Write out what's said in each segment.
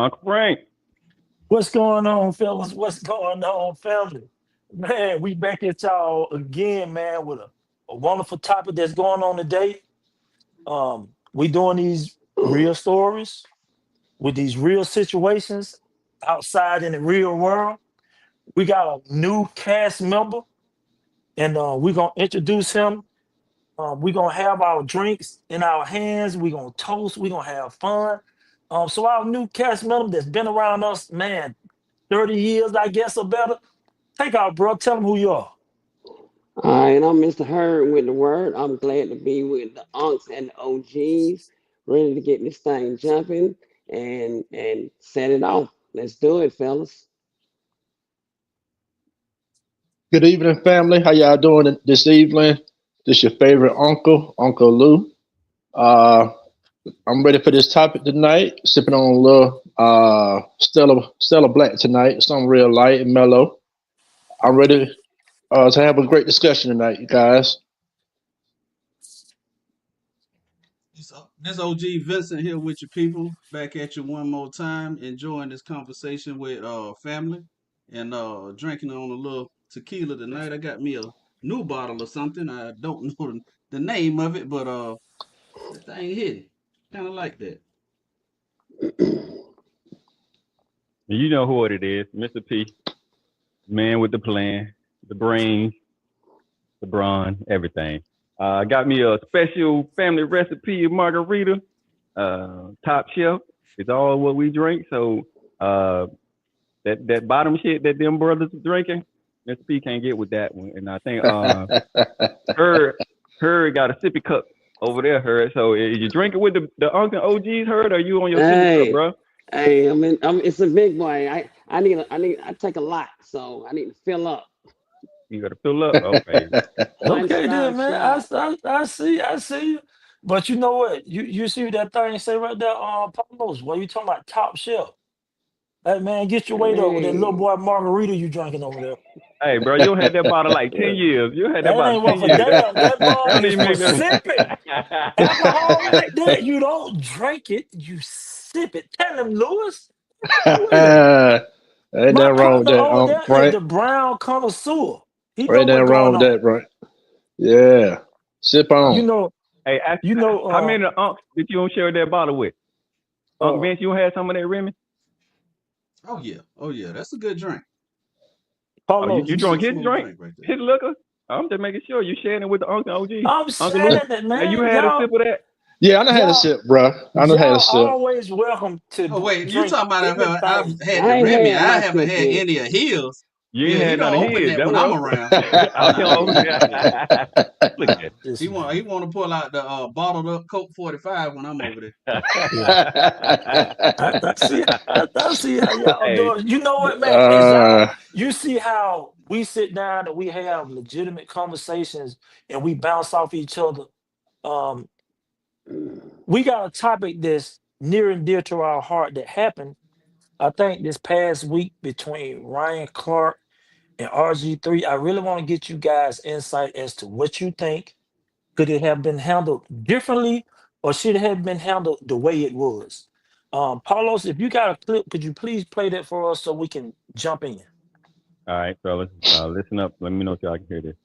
Uncle Frank. What's going on, fellas? What's going on, family? Man, we back at y'all again, man, with a wonderful topic that's going on today. We doing these real stories with these real situations outside in the real world. We got a new cast member, and we're gonna introduce him. We're gonna have our drinks in our hands. We're gonna toast. We're gonna have fun. So our new cast member that's been around us, man, 30 years, I guess, or better. Take out, bro. Tell them who you are. All right, I'm Mr. Hurd with the word. I'm glad to be with the unks and the OGs, ready to get this thing jumping and set it off. Let's do it, fellas. Good evening, family. How y'all doing this evening? This your favorite uncle, Uncle Lou. Uh, I'm ready for this topic tonight. Sipping on a little Stella Black tonight. Something real light and mellow. I'm ready to have a great discussion tonight, you guys. This OG Vincent here with your people, back at you one more time, enjoying this conversation with family and drinking on a little tequila tonight. I got me a new bottle or something. I don't know the name of it, but that thing hidden. Kind of like that. You know who it is, Mr. P, man with the plan, the brains, the brawn, everything. Got me a special family recipe of margarita, top shelf. It's all what we drink. So that bottom shit that them brothers are drinking, Mr. P can't get with that one. And I think her got a sippy cup over there, her. So is you drinking with the Uncle OGs, her, or you on your sippy cup, bro? Hey, it's a big boy. I take a lot, so I need to fill up. You gotta fill up, okay. Okay, then, man. I see you. But you know what? You see that thing say right there, Paulos, what you talking about top shelf? Hey, man, get your weight up with that little Hey, boy margarita you drinking over there. Hey, bro, you had that bottle like 10 years. You had that That bottle ain't 10 worth a years. damn. That ball Don't is even for make sipping. Alcohol like that. that, you don't drink it, you sip it. Tell him, Lewis. What's with him? Ain't My nothing wrong with partner that, over there is Frank. the brown connoisseur. He know Ain't what's nothing wrong going with on. that, Frank. Yeah. Sip You on. know, Hey, you how know, many unks did you don't share that bottle with? Uncle uh, Vince, you had some of that Remy? Oh yeah, that's a good drink. Oh, you Paulos. That's a drunk good his smooth drink? drink right there. His liquor? I'm just making sure you sharing it with the Uncle OG. I'm Uncle Lou, saying that, hey, you man. had a sip of that? Yeah, I done had a Y'all, sip, bro. I done had a y'all sip. always welcome to Oh wait, you drink talking about I've anything. had I the ain't Remy? had I my haven't sip had yet. any of his. You ain't Yeah, he had none don't of open his. that That when I'm was. around. Nah, he Oh, don't open that. look Nah, at This man. he want to pull out the bottled up Coke 45 when I'm over there. Yeah. I see. I see how y'all Hey, doing. You know what, man? Is y'all? uh, You see how we sit down and we have legitimate conversations and we bounce off each other. Um, we got a topic that's near and dear to our heart that happened. I think this past week between Ryan Clark and RG3. I really want to get you guys insight as to what you think. Could it have been handled differently, or should it have been handled the way it was? Paulos, if you got a clip, could you please play that for us so we can jump in? all right, fellas, listen up. Let me know if y'all can hear this.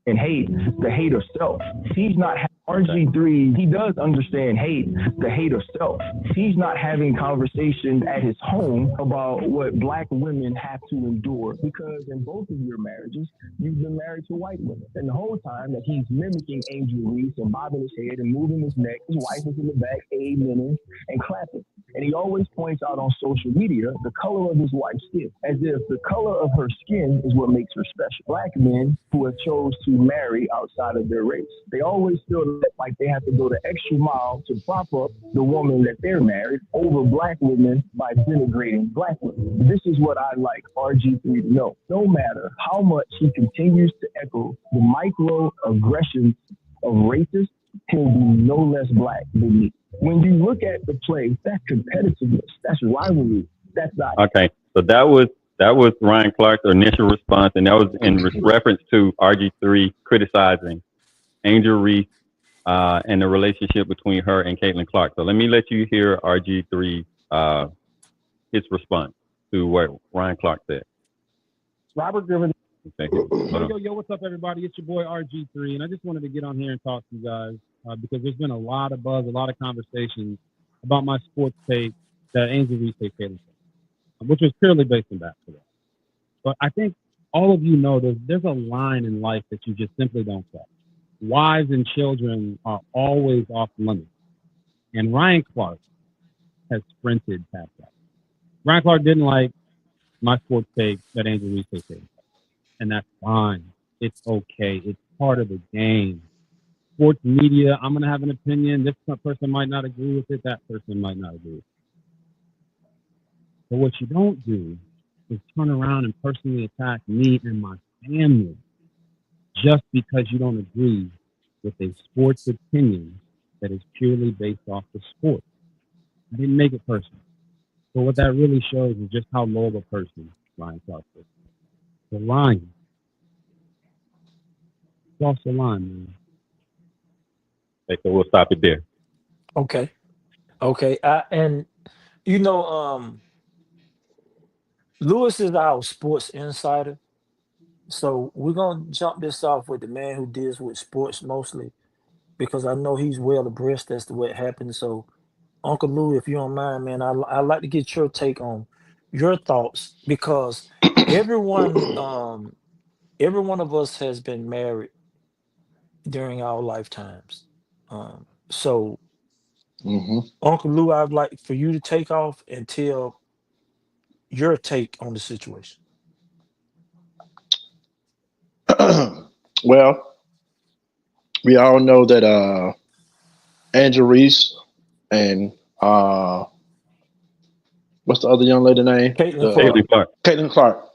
And hate, the hate of self. He's not RG3. He does understand hate, the hate of self. He's not having conversations at his home about what black women have to endure, because in both of your marriages, you've been married to white women. And the whole time that he's mimicking Angel Reese and bobbing his head and moving his neck, his wife is in the back, amen, and clapping. And he always points out on social media the color of his wife's skin, as if the color of her skin is what makes her special. Black men who have chose to marry outside of their race, they always feel like they have to go the extra mile to prop up the woman that they're married over black women by denigrating black women. This is what I like RG3 to know. No matter how much he continues to echo the microaggressions of racists, he'll be no less black than me. When you look at the play, that's competitiveness, that's rivalry, that's not. Okay, so that was Ryan Clark's initial response, and that was in reference to RG3 criticizing Angel Reese and the relationship between her and Caitlin Clark. So let me let you hear RG3 his response to what Ryan Clark said. Robert Griffin. Okay. Yo, what's up, everybody? It's your boy RG3, and I just wanted to get on here and talk to you guys because there's been a lot of buzz, a lot of conversations about my sports take that Angel Reese takes Caitlin Clark, which was purely based on basketball. But I think all of you know there's a line in life that you just simply don't cross. Wives and children are always off limits, and Ryan Clark has sprinted past that. Ryan Clark didn't like my sports take that Angel Reese takes Caitlin Clark. And that's fine. It's okay. It's part of the game. Sports media, I'm going to have an opinion. This person might not agree with it. That person might not agree with it. But what you don't do is turn around and personally attack me and my family just because you don't agree with a sports opinion that is purely based off the sport. I didn't make it personal. So what that really shows is just how low of a person Ryan Clark is. The line. Cross the line, man. Okay, so we'll stop it there. Okay. And Lewis is our sports insider. So we're gonna jump this off with the man who deals with sports mostly, because I know he's well abreast as to what happened. So Uncle Lou, if you don't mind, man, I'd like to get your take on your thoughts, because everyone every one of us has been married during our lifetimes. So Uncle Lou, I'd like for you to take off and tell your take on the situation. Well, we all know that Angel Reese and what's the other young lady name? Caitlin Clark. Caitlin Clark.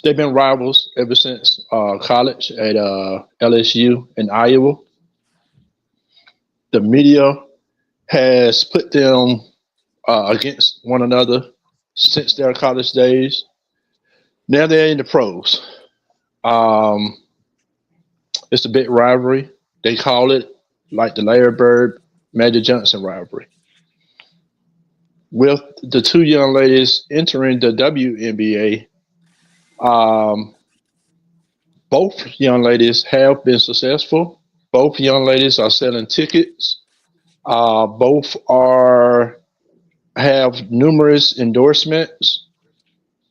They've been rivals ever since college at LSU in Iowa. The media has put them against one another since their college days. Now they're in the pros. It's a big rivalry. They call it like the Larry Bird, Magic Johnson rivalry. With the two young ladies entering the WNBA, both young ladies have been successful. Both young ladies are selling tickets. Both have numerous endorsements.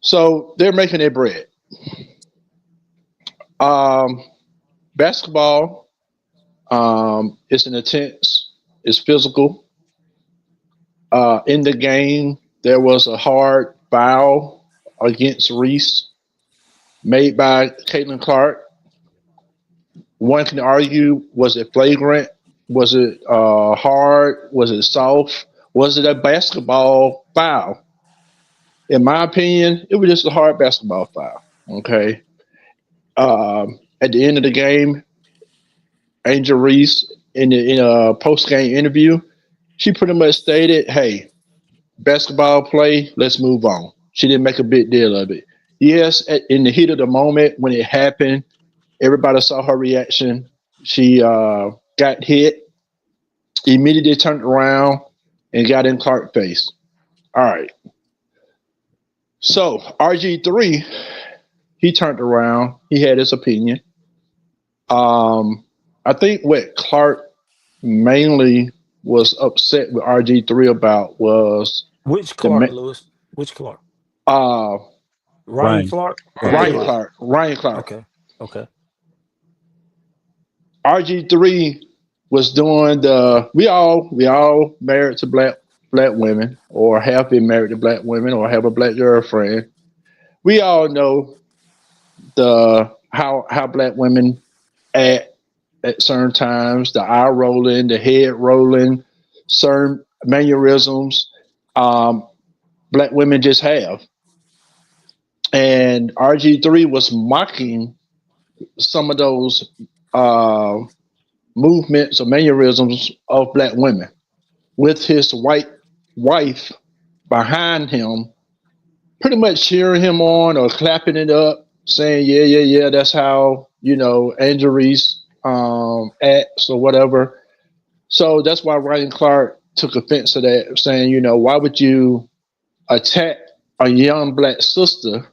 So they're making their bread. Basketball is intense, it's physical. In the game, there was a hard foul against Reese made by Caitlin Clark. One can argue, was it flagrant? Was it hard? Was it soft? Was it a basketball foul? In my opinion, it was just a hard basketball foul. Okay. At the end of the game, Angel Reese, in a post-game interview, she pretty much stated, hey, basketball play, let's move on. She didn't make a big deal of it. Yes, in the heat of the moment when it happened, everybody saw her reaction. She got hit, immediately turned around, and got in Clark's face. All right. So RG3, he turned around. He had his opinion. I think what Clark mainly was upset with RG3 about was which Clark, Lewis? Which Clark? Ryan Clark? Ryan Clark. Okay. RG3 was doing we all married to black women, or have been married to black women, or have a black girlfriend. We all know how black women act at certain times, the eye rolling, the head rolling, certain mannerisms black women just have. And RG3 was mocking some of those movements or mannerisms of black women, with his white wife behind him, pretty much cheering him on or clapping it up, saying, yeah, that's how, Angel Reese acts or whatever. So that's why Ryan Clark took offense to that, saying, why would you attack a young black sister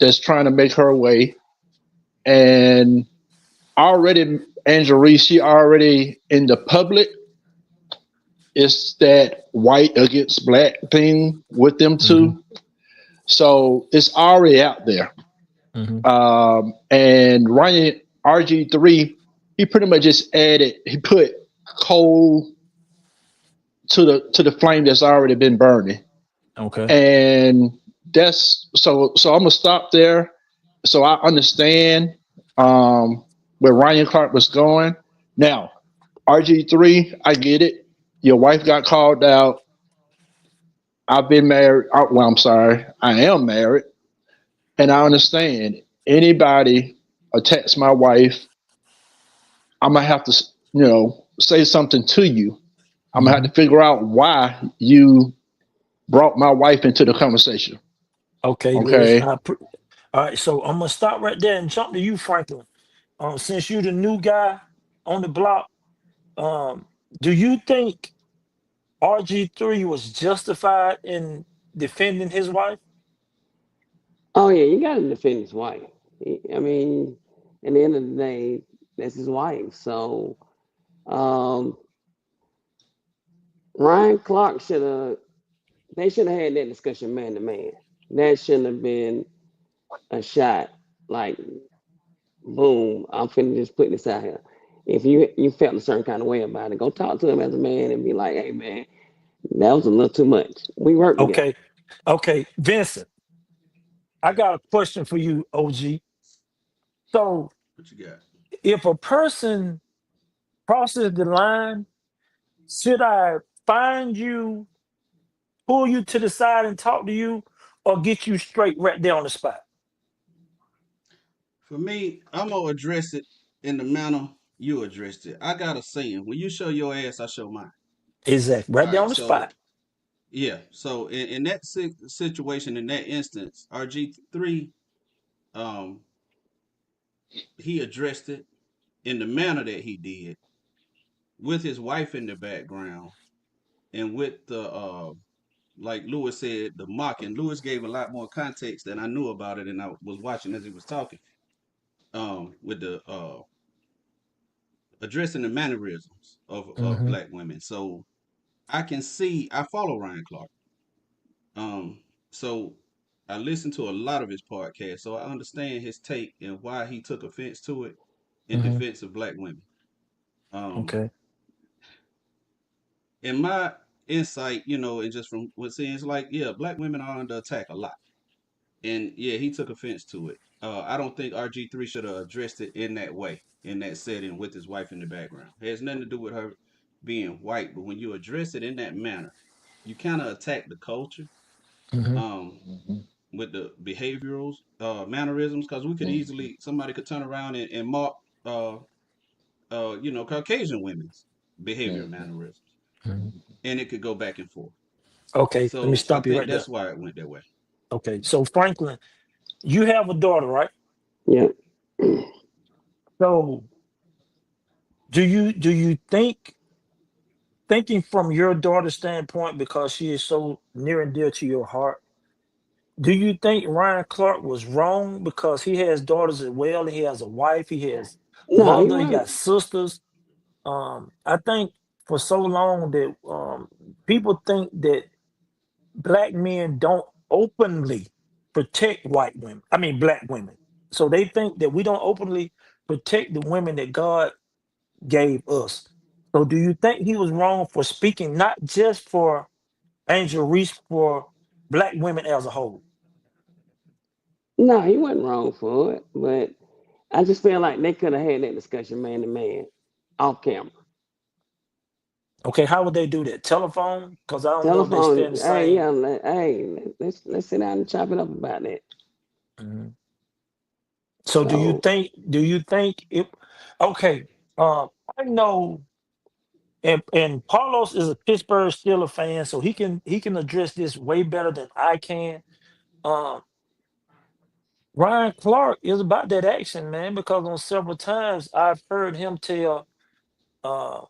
that's trying to make her way? And already, Angela Reese, she already in the public. It's that white against black thing with them too. So it's already out there. And Ryan RG3, he pretty much just he put coal to the flame that's already been burning. Okay. And that's so I'm gonna stop there. So I understand where Ryan Clark was going. Now, RG3, I get it. Your wife got called out. I've been married. Well, I'm sorry. I am married. And I understand anybody attacks my wife, I'm going to have to, say something to you. I'm going to have to figure out why you brought my wife into the conversation. Okay, Lewis. Okay. All right, so I'm gonna stop right there and jump to you, Franklin. Since you're the new guy on the block, do you think RG3 was justified in defending his wife? Oh yeah, you got to defend his wife. I mean, at the end of the day, that's his wife. So um, Ryan Clark should have. They should have had that discussion man to man. That shouldn't have been a shot like boom. I'm finna just put this out here. If you felt a certain kind of way about it, go talk to him as a man and be like, hey man, that was a little too much. We work together. Okay, Vincent. I got a question for you, OG. So What you got? if a person crosses the line, should I find you, pull you to the side and talk to you, or get you straight right there on the spot? For me, I'm gonna address it in the manner you addressed it. I got a saying: when you show your ass, I show mine. Exactly, All right there on right, the so spot. yeah, so in that situation, in that instance, RG3, um, he addressed it in the manner that he did, with his wife in the background, and with the like Lewis said, the mocking. Lewis gave a lot more context than I knew about it, and I was watching as he was talking. With the addressing the mannerisms of Hmm. black women. So I can see I follow Ryan Clark. So I listened to a lot of his podcasts, so I understand his take and why he took offense to it in Hmm. defense of black women. Um, Okay. in my insight, and just from what seeing, it's like, yeah, black women are under attack a lot. And yeah, he took offense to it. I don't think RG3 should have addressed it in that way, in that setting with his wife in the background. It has nothing to do with her being white, but when you address it in that manner, you kind of attack the culture Hmm. um, with the behavioral mannerisms, because we could easily, somebody could turn around and mark, Caucasian women's behavior mannerisms, and it could go back and forth. Okay, let me So I stop you think right there. that's why it went that way. Okay, so Franklin, you have a daughter, right? Yeah. So do you think, thinking from your daughter's standpoint, because she is so near and dear to your heart, do you think Ryan Clark was wrong because he has daughters as well? He has a wife, he has No, he mother, he got wasn't. sisters. I think for so long that people think that black men don't openly protect white women. I mean black women. So they think that we don't openly protect the women that God gave us. So do you think he was wrong for speaking not just for Angel Reese, for black women as a whole? No, he wasn't wrong for it. But I just feel like they could have had that discussion man to man off camera. Okay, how would they do that? Telephone? Because I don't know if they stay in Telephone, the hey, same. yeah, let's sit down and chop it up about that. Mhm. So So do you think it, okay, I know, and Carlos is a Pittsburgh Steelers fan, so he can address this way better than I can. Um, Ryan Clark is about that action, man, because on several times I've heard him tell uh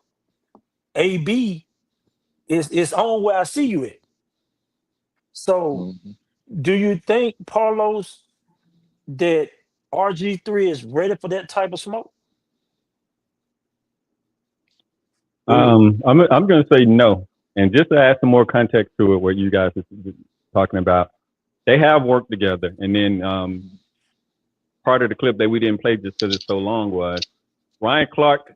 AB it's on where I see you at. So Mhm. do you think, Carlos, that RG3 is ready for that type of smoke? I'm going to say no. And just to add some more context to it, what you guys are talking about, they have worked together. And then part of the clip that we didn't play just because it's so long was Ryan Clark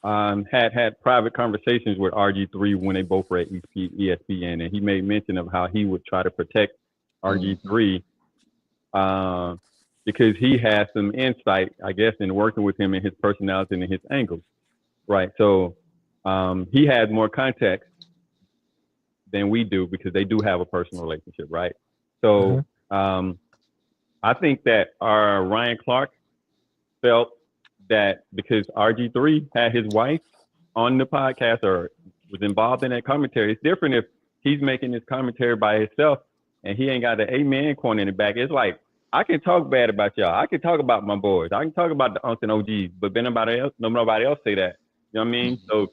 had private conversations with RG3 when they both were at ESPN, and he made mention of how he would try to protect RG3 because he has some insight, I guess, in working with him and his personality and his angles, right? So he has more context than we do because they do have a personal relationship, right? So I think that our Ryan Clark felt that because RG3 had his wife on the podcast or was involved in that commentary, it's different if he's making this commentary by himself and he ain't got the amen corner in the back. It's like, I can talk bad about y'all. I can talk about my boys. I can talk about the unks and OGs, but then nobody else say that. You know what I mean? So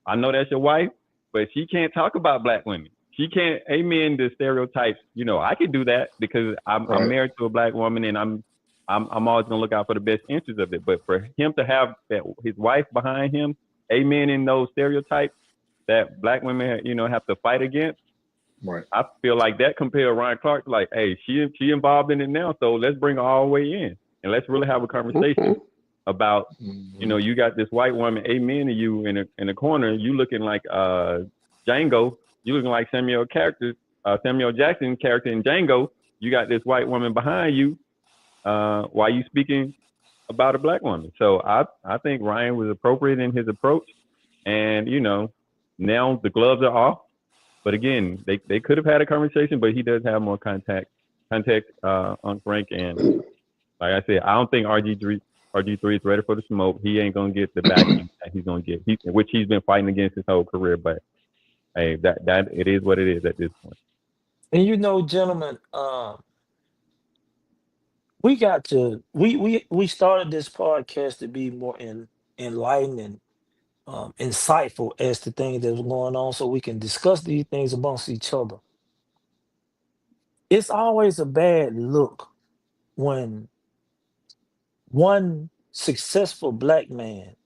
I know that's your wife, but she can't talk about black women. She can't amen the stereotypes. You know, I can do that because I'm married to a black woman and I'm always gonna look out for the best interest of it. But for him to have that his wife behind him, amening those stereotypes that black women, you know, have to fight against, Right. I feel like that compelled Ryan Clark to like, hey, she involved in it now, so let's bring her all the way in and let's really have a conversation about, you know, you got this white woman amen to you in the corner, you looking like Django, you looking like Samuel Jackson character in Django. You got this white woman behind you while you speaking about a black woman. So I think Ryan was appropriate in his approach, and you know, now the gloves are off. But again, they could have had a conversation, but he does have more context on Frank. And like I said, I don't think RG3 is ready for the smoke. He ain't gonna get the backing that he's gonna get, which he's been fighting against his whole career. But hey, that it is what it is at this point. And you know, gentlemen, we got to we started this podcast to be more enlightened and insightful as to things that was going on, so we can discuss these things amongst each other. It's always a bad look when one successful black man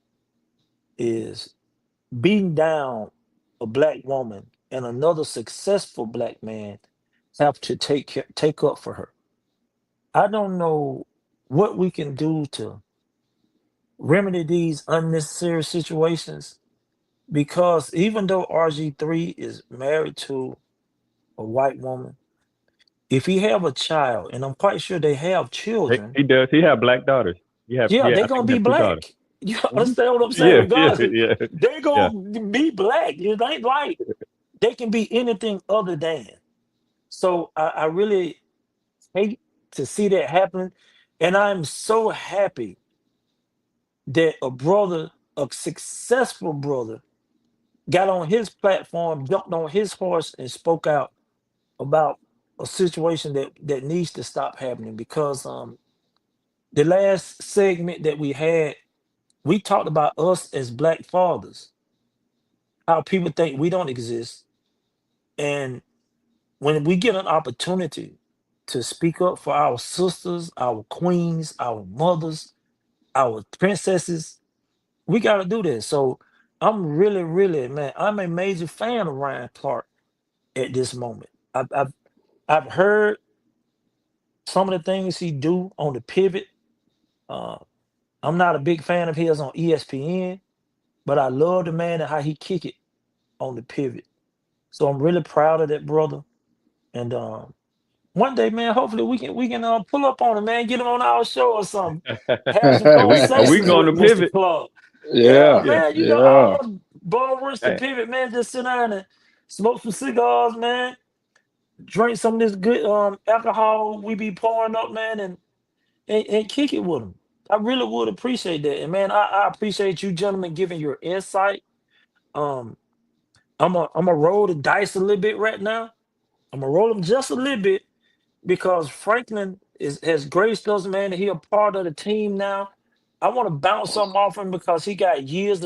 is beating down a black woman and another successful black man have to take up for her. I don't know what we can do to remedy these unnecessary situations, because even though RG3 is married to a white woman, if he have a child, and I'm quite sure they have children, He does. He have black daughters. yeah, Yeah, they I think gonna he be have two daughters. black. You Mm-hmm. understand what I'm saying? Yeah, yeah, Regardless, yeah, they yeah. gonna be black. It ain't like they can be anything other than. So I really hate to see that happen. And I'm so happy that a brother, a successful brother, got on his platform, jumped on his horse, and spoke out about a situation that needs to stop happening. Because the last segment that we had, we talked about us as black fathers, how people think we don't exist. And when we get an opportunity to speak up for our sisters, our queens, our mothers, our princesses, we got to do this. So I'm really, really, man, I'm a major fan of Ryan Clark at this moment. I've heard some of the things he do on the pivot. Uh, I'm not a big fan of his on ESPN, but I love the man and how he kick it on the pivot. So I'm really proud of that brother. And one day, man, hopefully we can pull up on him, man, get him on our show or something. Have some We conversations going with to Mr. pivot. Clark. Yeah, Yeah. Yeah. man, you know, Yeah. all ballrooms to Hey, pivot, man, just sit down and smoke some cigars, man. Drink some of this good alcohol we be pouring up, man, and kick it with them. I really would appreciate that. And man, I appreciate you gentlemen giving your insight. Um, I'm a roll the dice a little bit right now. I'm gonna roll them just a little bit because Franklin has graced us, man. He a part of the team now. I want to bounce something off him because he got years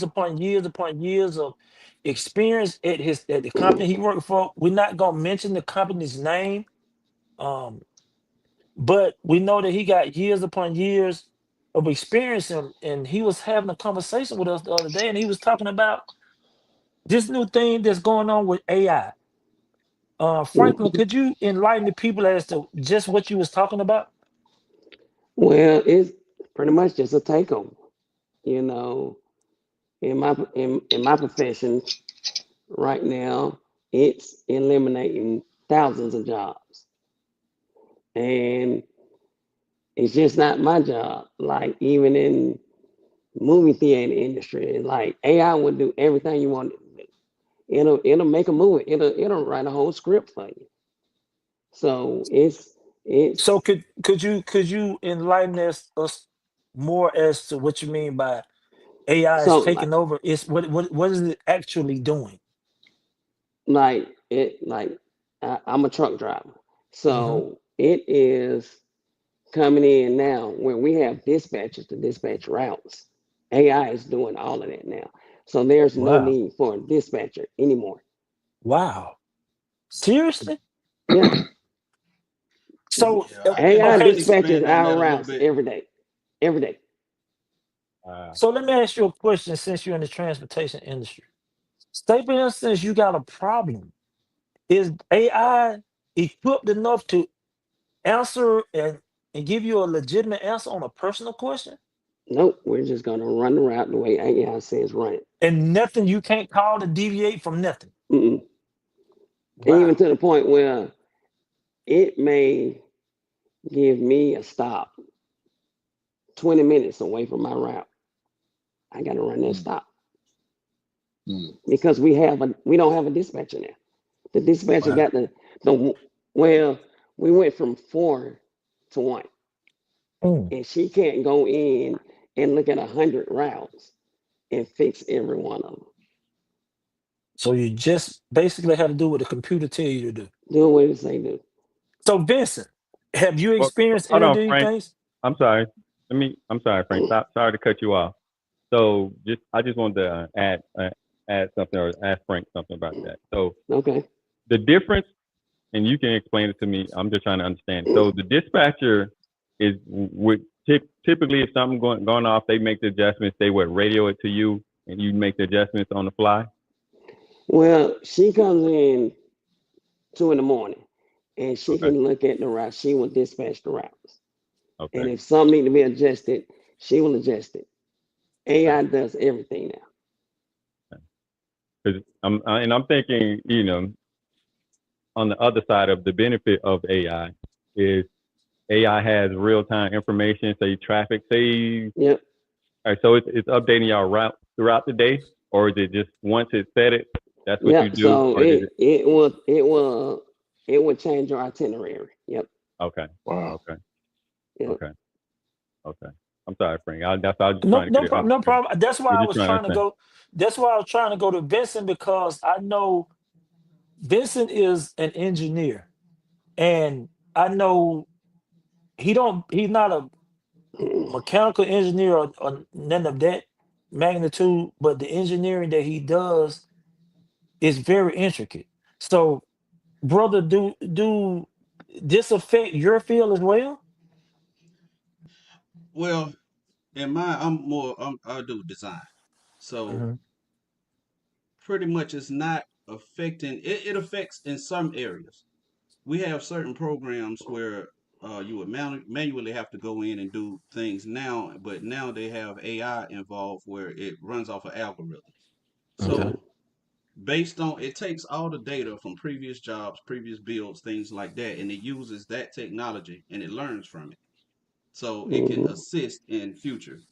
upon years of experience at the company he worked for. We're not gonna mention the company's name, um, but we know that he got years upon years of experience, and he was having a conversation with us the other day, and he was talking about this new thing that's going on with AI. Franklin, could you enlighten the people as to just what you was talking about? Well, it's pretty much just a takeover. You know, in my profession right now, it's eliminating thousands of jobs, and it's just not my job. Like even in movie theater industry, like AI would do everything you want it to do. It'll make a movie. It'll write a whole script for you. So So it's could you enlighten us more as to what you mean by AI is so like taking over? Is what is it actually doing? like it like I'm a truck driver. Hmm. So it is coming in now where we have dispatchers to dispatch routes. AI is doing all of that now. So there's no Wow. need for a dispatcher anymore. Wow. Seriously? Yeah. So Yeah, AI I can okay. dispatches expand on our that a little routes bit. every day. Every day. So let me ask you a question since you're in the transportation industry. Say for instance you got a problem. Is AI equipped enough to answer and give you a legitimate answer on a personal question? Nope, we're just gonna run the route the way AI says run it. And nothing you can't call to deviate from nothing. Mm-mm. Even Wow. to the point where it may give me a stop 20 minutes away from my route. I gotta run that Mm, stop mm. because we don't have a dispatcher now. The dispatcher Wow. got the well, we went from 4 to 1, Mm. and she can't go in and look at 100 routes and fix every one of them. So you just basically have to do what the computer tell you to do. Do what it say do. So Vincent, have you Well, experienced hold any of on, these Frank. things? I'm sorry. I'm sorry, Frank. Stop. Sorry to cut you off. So I just wanted to add something or ask Frank something about that. So Okay. the difference, and you can explain it to me. I'm just trying to understand. So the dispatcher is would typically if something going off, they make the adjustments. They would radio it to you, and you make the adjustments on the fly. Well, she comes in 2 in the morning and she Okay. can look at the route. She will dispatch the routes. And Okay. if something need to be adjusted, she will adjust it. Okay. AI does everything now. Because I'm thinking, on the other side of the benefit of AI is AI has real time information, say traffic, say, Yep. all right, so it's updating your route throughout the day, or is it just once it's set it, that's what you Yep. do, So or is it? it will change your itinerary. Yep. Okay, Wow. okay, Yep. okay, okay. I'm sorry, Frank. I was just No, trying to no get it problem, off. no problem. That's why We're I just was trying to trying to understand. go. That's why I was trying to go to Vincent because I know Vincent is an engineer, and I know he's not a mechanical engineer or none of that magnitude, but the engineering that he does is very intricate. So, brother, do this affect your field as well? Well, I do design. So Hmm. pretty much it's not affecting it affects in some areas. We have certain programs where you would manually have to go in and do things now, but now they have AI involved where it runs off of algorithms. Okay. So based on it takes all the data from previous jobs, previous builds, things like that, and it uses that technology and it learns from it. So it can Hmm. assist in future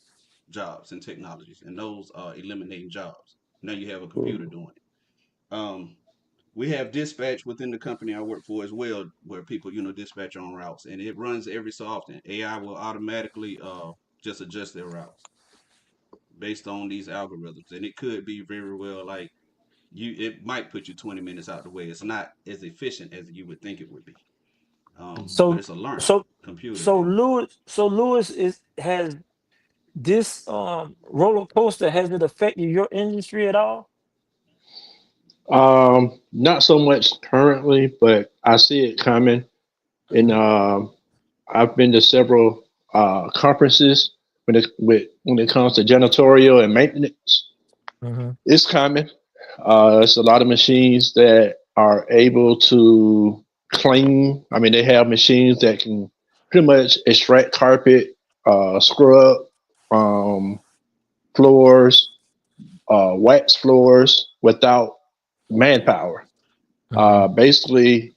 jobs and technologies, and those are eliminating jobs. Now you have a computer doing it. We have dispatch within the company I work for as well, where people, dispatch on routes, and it runs every so often. AI will automatically just adjust their routes based on these algorithms, and it could be very well like it might put you 20 minutes out the way. It's not as efficient as you would think it would be. But So it's a learner so computer. so Lewis has this roller coaster, has it affected your industry at all? Not so much currently, but I see it coming. And Mhm. I've been to several conferences when it comes to janitorial and maintenance. Mhm. It's coming. It's a lot of machines that are able to clean. I mean, they have machines that can pretty much extract carpet, scrub um, floors, wax floors without manpower. Mhm. Basically,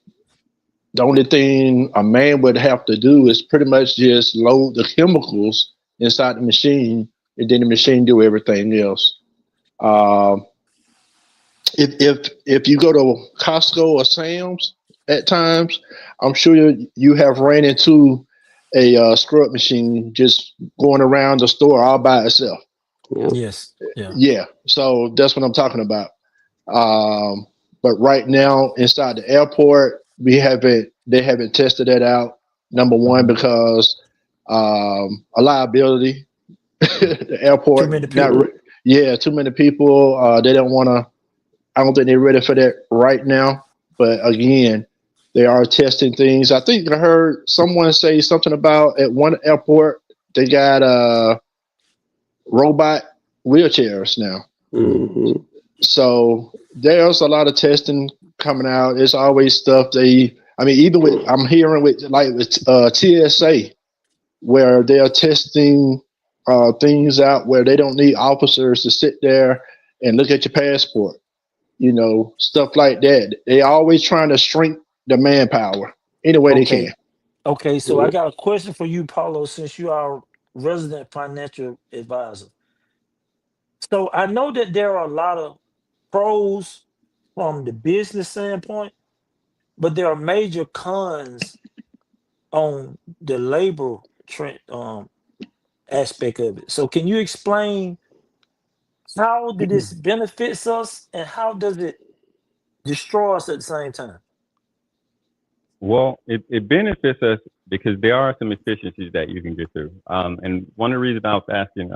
the only thing a man would have to do is pretty much just load the chemicals inside the machine, and then the machine do everything else. Um, if you go to Costco or Sam's at times, I'm sure you have ran into a scrub machine just going around the store all by itself. Yep. Yes. Yeah. Yeah, so that's what I'm talking about. Um, but right now inside the airport, they haven't tested that out. Number one, Mhm. because a liability. The Too airport, many not people. yeah, too many people. They don't want to. I don't think they're ready for that right now. But again, they are testing things. I think I heard someone say something about at one airport they got robot wheelchairs now. Mm. Hmm. So there's a lot of testing coming out. It's always stuff I mean, even with, I'm hearing with like with TSA, where they're testing things out where they don't need officers to sit there and look at your passport, stuff like that. They always trying to shrink the manpower any way they Okay. can. Okay. So I got a question for you, Paulo, since you are resident financial advisor. So I know that there are a lot of pros from the business standpoint, but there are major cons on the labor trend aspect of it. So can you explain how did this benefits us and how does it destroy us at the same time? Well, it benefits us because there are some efficiencies that you can get through. And one of the reasons I was asking,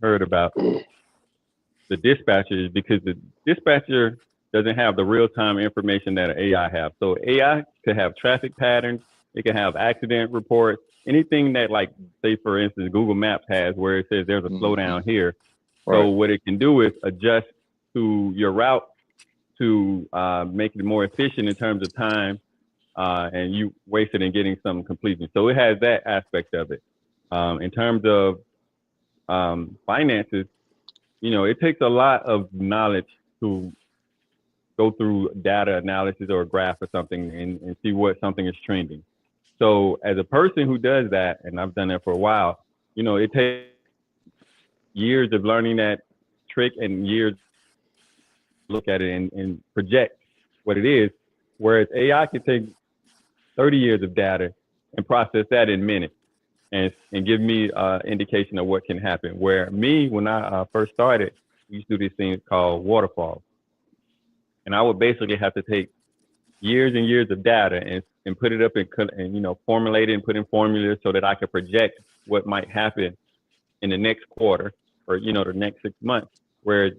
heard about the dispatcher is because the dispatcher doesn't have the real time information that an AI have. So AI could have traffic patterns, it can have accident reports, anything that, like, say for instance Google Maps has where it says there's a slowdown here. So Right. what it can do is adjust to your route to make it more efficient in terms of time, and you wasted in getting some completion. So it has that aspect of it. In terms of finances, it takes a lot of knowledge to go through data analysis or a graph or something and see what something is trending. So as a person who does that, and I've done that for a while, it takes years of learning that trick and years to look at it and project what it is. Whereas AI can take 30 years of data and process that in minutes and give me indication of what can happen. Where me, when I first started, we used to do these things called waterfalls. And I would basically have to take years and years of data and put it up and formulate it and put in formulas so that I could project what might happen in the next quarter or the next 6 months. Whereas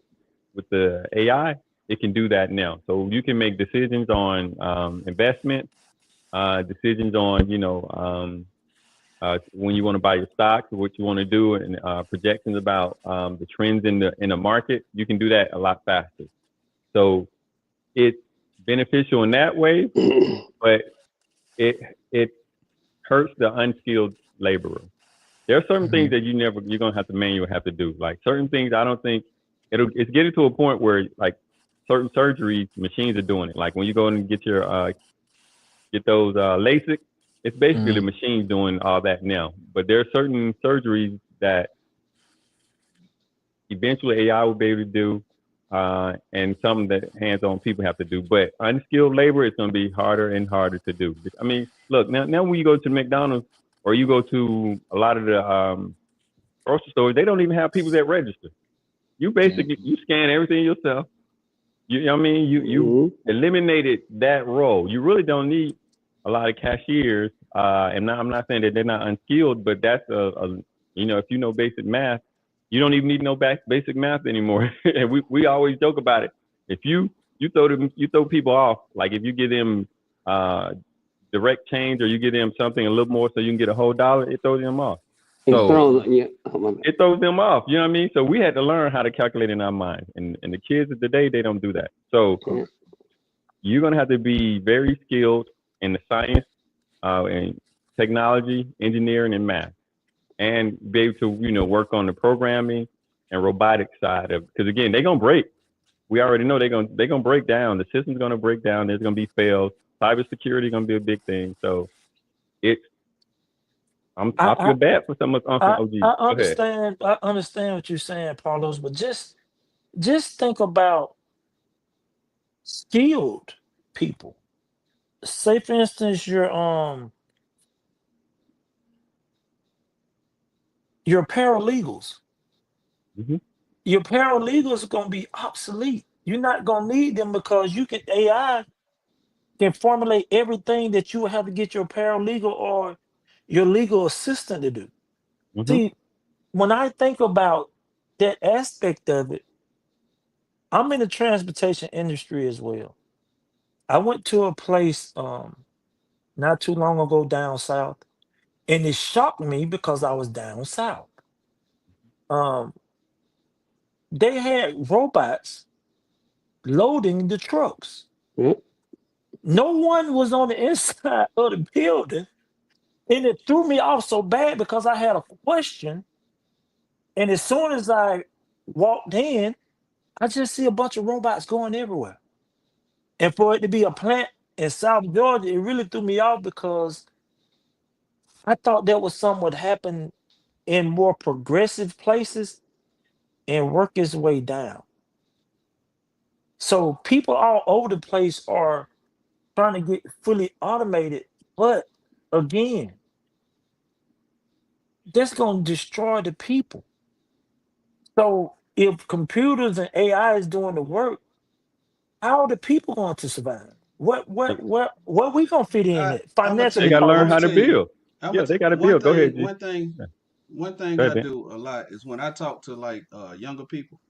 with the AI, it can do that now. So you can make decisions on investment, decisions on when you want to buy your stocks, what you want to do, and projections about the trends in the market. You can do that a lot faster. So it's beneficial in that way, but it hurts the unskilled laborer. There are certain things Mhm. that you're gonna have to manually have to do. Like certain things, I don't think it's getting to a point where, like, certain surgeries, machines are doing it. Like when you go and get those LASIK, it's basically the Mhm. machine doing all that now. But there are certain surgeries that eventually AI will be able to do, and some that hands-on people have to do. But unskilled labor is going to be harder and harder to do. I mean, look, now when you go to McDonald's or you go to a lot of the grocery stores, they don't even have people that register. You basically you scan everything yourself. You know what I mean? You eliminated that role. You really don't need a lot of cashiers, and I'm not saying that they're not unskilled, but that's if you know basic math, you don't even need no basic math anymore. And we always joke about it. If you throw people off, like if you give them direct change or you give them something a little more so you can get a whole dollar, it throws them off. So it throws them off. You know what I mean? So we had to learn how to calculate in our minds, and the kids of today, they don't do that. So you're gonna have to be very skilled in the science, and technology, engineering, and math, and be able to work on the programming and robotic side of, because again, they're gonna break. We already know they're gonna break down. The system's gonna break down. There's gonna be fails. Cybersecurity gonna be a big thing. So I feel bad for some of us OGs. I understand. I understand what you're saying, Carlos, but just think about skilled people. Say, for instance, your paralegals. Mm-hmm. Your paralegals are gonna be obsolete. You're not gonna need them because AI can formulate everything that you would have to get your paralegal or your legal assistant to do. Mm-hmm. See, when I think about that aspect of it, I'm in the transportation industry as well. I went to a place not too long ago down south, and it shocked me because I was down south. Um, they had robots loading the trucks. No one was on the inside of the building, and it threw me off so bad because I had a question. And as soon as I walked in, I just see a bunch of robots going everywhere. And for it to be a plant in South Georgia, it really threw me off because I thought that was something would happen in more progressive places and work its way down. So people all over the place are trying to get fully automated, but again, that's going to destroy the people. So if computers and AI is doing the work, how are the people going to survive? What we gonna fit in I it I'm gonna They financially, tell gotta you. I'm learn Paulo? gonna how to tell you. build. I'm Yeah, gonna they gotta one build. Go ahead, thing. G. Yeah, One thing go I ahead, Ben. do a lot is when I talk to like younger people,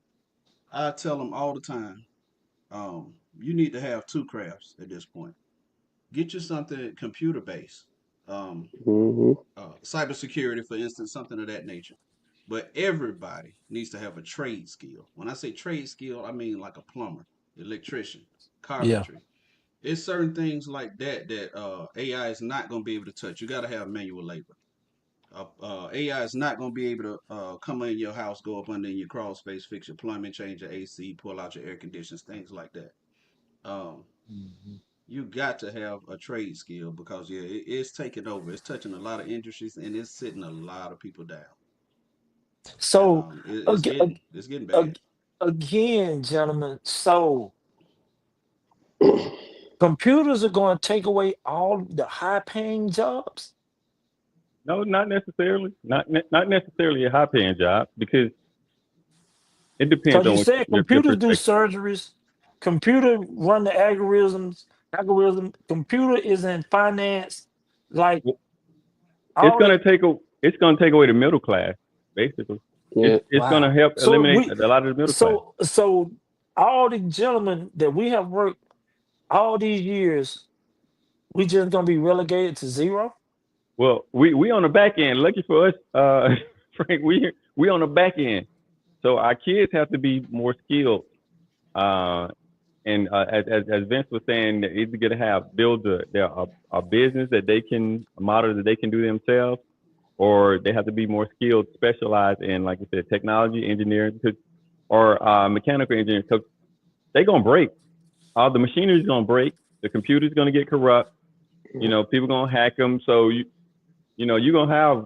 I tell them all the time, you need to have two crafts at this point. Get you something computer based, um, cybersecurity, for instance, something of that nature. But everybody needs to have a trade skill. When I say trade skill, I mean like a plumber, electrician, Yeah. carpentry. It's certain things like that that AI is not going to be able to touch. You got to have manual labor. AI is not going to be able to come in your house, go up under in your crawl space, fix your plumbing, change your AC, pull out your air conditioners, things like that. Um, you got to have a trade skill because yeah, it's taking over. It's touching a lot of industries and it's sitting a lot of people down. And So it's ag- ag- getting bad. ag- again, gentlemen, so computers are going to take away all the high-paying jobs. No, not necessarily. Not necessarily a high paying job, because it depends Because on you what said your computers do perspective. surgeries, computer run the computer is in finance, like Well, all that. it's gonna take away the middle class, basically. It's gonna Wow. help So eliminate a lot of the middle class. so all the gentlemen that we have worked all these years, we just gonna be relegated to zero. Well, we on the back end. Lucky for us, Frank, we on the back end. So our kids have to be more skilled. Uh, and as Vince was saying, they're either gonna have build a business that they can, a model that they can do themselves, or they have to be more skilled, specialized in, like I said, technology, engineering, or mechanical engineering. Because they're gonna break. All the machinery's gonna break. The computer's gonna get corrupt. People gonna hack them. So you're gonna have,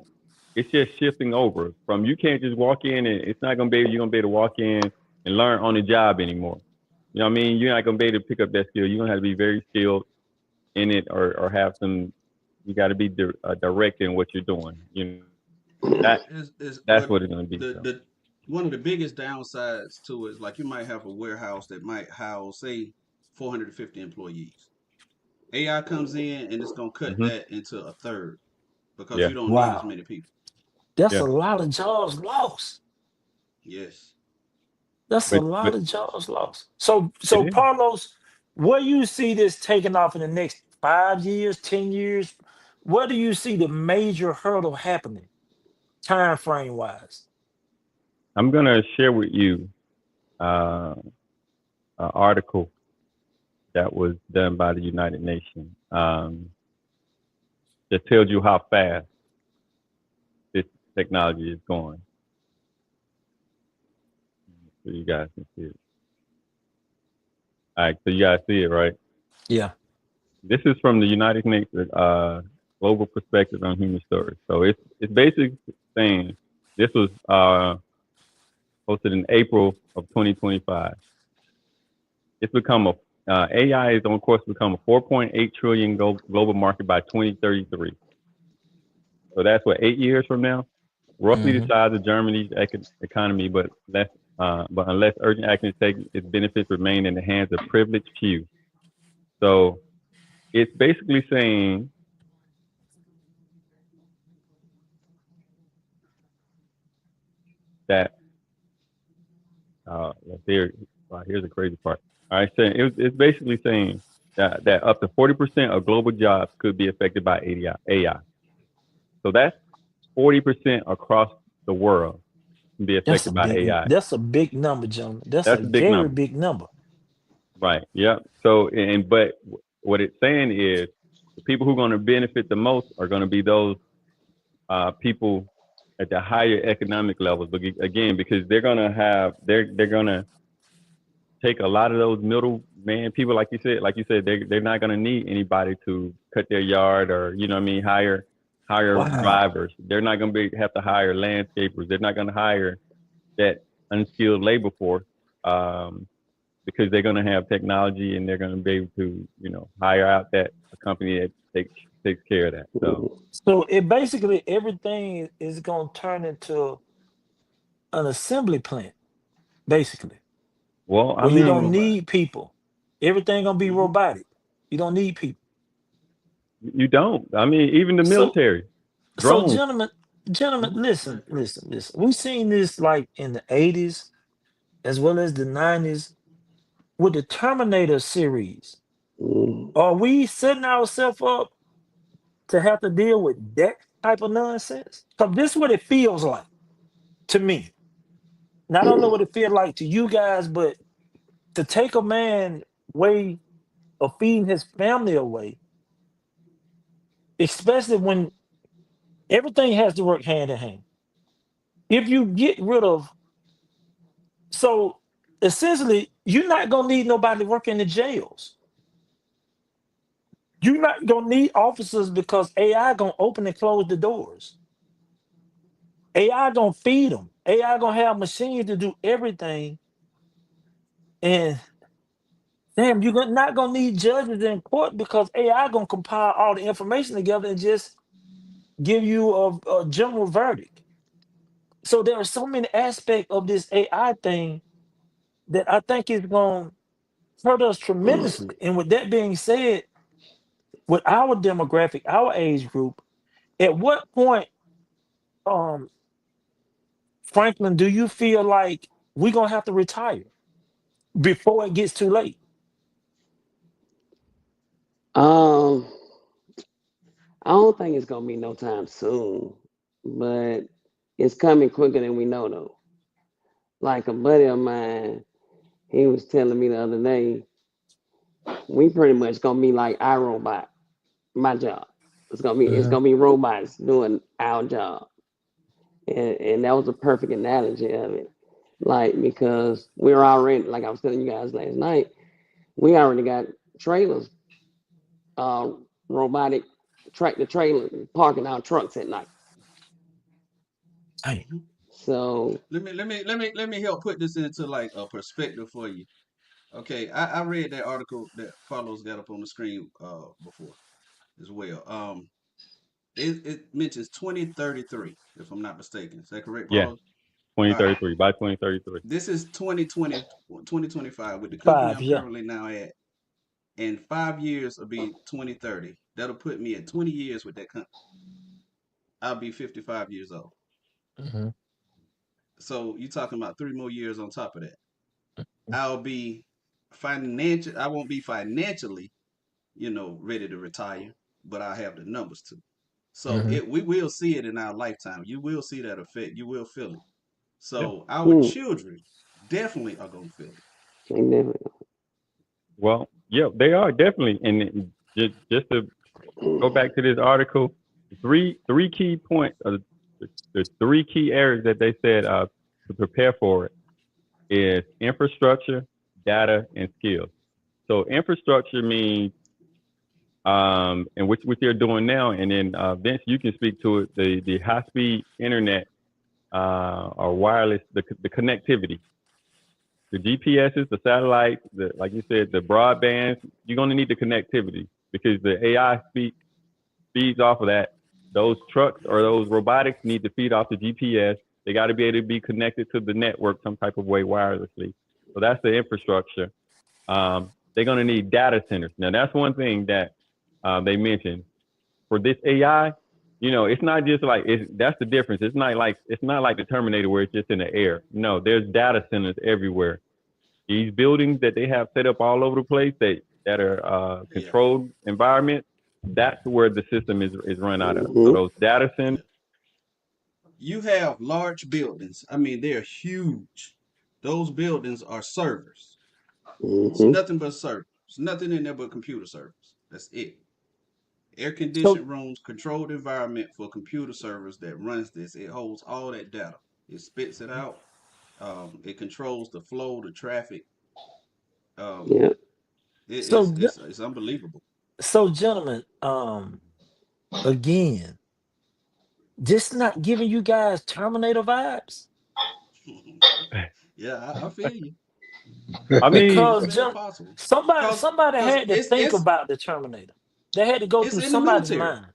it's just shifting over from, you can't just walk in and it's not gonna be, you're gonna be able to walk in and learn on the job anymore. You know what I mean? You're not gonna be able to pick up that skill. You're gonna have to be very skilled in it, or have some. You got to be direct in what you're doing. That Is that's but what it's gonna be. So. the one of the biggest downsides to it is like you might have a warehouse that might house say 450 employees. AI comes in and it's gonna cut Mm-hmm. that into a third because Yeah. you don't need as Wow. many people. That's Yeah. a lot of jobs lost. Yes. That's a But lot of jobs lost. So, it so is. Carlos, where you see this taking off in the next 5 years, 10 years? Where do you see the major hurdle happening, time frame wise? I'm gonna share with you uh, an article that was done by the United Nations that tells you how fast this technology is going. So you guys can see it. All right, so you guys see it, right? Yeah. This is from the United Nations Global Perspective on Human Stories. So it's basically saying this was posted in April of 2025. It's become a AI is on course to become a 4.8 trillion global market by 2033. So that's what 8 years from now, roughly the Hmm. size of Germany's economy, but less. But unless urgent action is taken, its benefits remain in the hands of privileged few. So it's basically saying that here's the crazy part. All right, saying it's basically saying that up to 40% of global jobs could be affected by AI. So that's 40% across the world can be affected by AI. That's a big number, gentlemen. That's a That's a big very number, big number. right? Yeah. So but what it's saying is the people who are going to benefit the most are going to be those people at the higher economic levels. But again, because they're going to take a lot of those middleman people, like you said, they're not going to need anybody to cut their yard or you know what I mean, hire Wow. drivers. They're not going to have to hire landscapers. They're not going to hire that unskilled labor force because they're going to have technology and they're going to be able to hire out that a company that takes care of that. So So it basically everything is gonna turn into an assembly plant, basically, well, I where you All don't mean, robots. need people. Everything gonna be Hmm. robotic. You don't need people. you don't. I mean, even the So, military so drones. gentlemen, listen. We've seen this like in the 80s as well as the 90s with the Terminator series. Mm. Are we setting ourselves up to have to deal with that type of nonsense? Because this is what it feels like to me. Now, I don't know what it feels like to you guys, but to take a man way of feeding his family away, especially when everything has to work hand in hand. If you get rid of, so essentially, you're not gonna need nobody working in the jails. You're not gonna need officers because AI gonna open and close the doors. AI gonna feed them. AI gonna have machines to do everything. And damn, not gonna need judges in court because AI gonna compile all the information together and just give you a general verdict. So there are so many aspects of this AI thing that I think is going to hurt us tremendously. And with that being said, with our demographic, our age group, at what point, um, Franklin, do you feel like we're gonna have to retire before it gets too late? Um, I don't think it's gonna be no time soon, but it's coming quicker than we know though. Like a buddy of mine, he was telling me the other day, we pretty much gonna be like iRobot, my job. It's Mhm. gonna be robots doing our job. And that was a perfect analogy of it. Like because we're already like I was telling you guys last night, we already got trailers, uh robotic tractor trailer parking our trucks at night. Hey, Hmm. So Let me help put this into like a perspective for you. Okay, I read that article that Carlos got up on the screen before as well. It mentions 2033, if I'm not mistaken. Is that correct, Yeah, Carlos? All right. 2033 by 2033. This is 2020, 2025 with the company 5, I'm yeah. currently now at. and 5 years will be 2030. That'll put me at 20 years with that company. I'll be 55 years old. Mhm. So you're talking about 3 more years on top of that. I'll be I won't be financially, ready to retire, but I have the numbers to. So Mhm. we will see it in our lifetime. You will see that effect. You will feel it. Yeah. So our Hmm. children definitely are gonna feel it. They never. Well, yeah, they are definitely. And just to go back to this article, three key points, the three key areas that they said to prepare for it is infrastructure, data, and skills. So infrastructure means, and which they're doing now, and then Vince, you can speak to it, the high speed internet or wireless, the connectivity, the GPSs, the satellites, like you said, the broadbands. You're going to need the connectivity because the AI feeds off of that. Those trucks or those robotics need to feed off the GPS. They got to be able to be connected to the network some type of way wirelessly. So that's the infrastructure. They're going to need data centers. Now, that's one thing that they mentioned for this AI. It's not just like that's the difference. It's not like the Terminator where it's just in the air. No, there's data centers everywhere. These buildings that they have set up all over the place that are Yeah, controlled environments. That's where the system is run out of. So Hmm. those data centers. yeah. You have large buildings. I mean, they're huge. Those buildings are servers. It's Hmm. nothing but servers. It's nothing in there but computer servers. That's it. Air So conditioned rooms, controlled environment for computer servers that runs this. It holds all that data. It spits it out. It controls the flow, the traffic. Um, Yeah. it, so it's it's it's unbelievable. so gentlemen, again, just not giving you guys Terminator vibes Yeah, I feel you. I mean, It's because very possible. Cause, somebody cause had to it's think it's about the Terminator. They had to go it's through in the somebody's military. mind.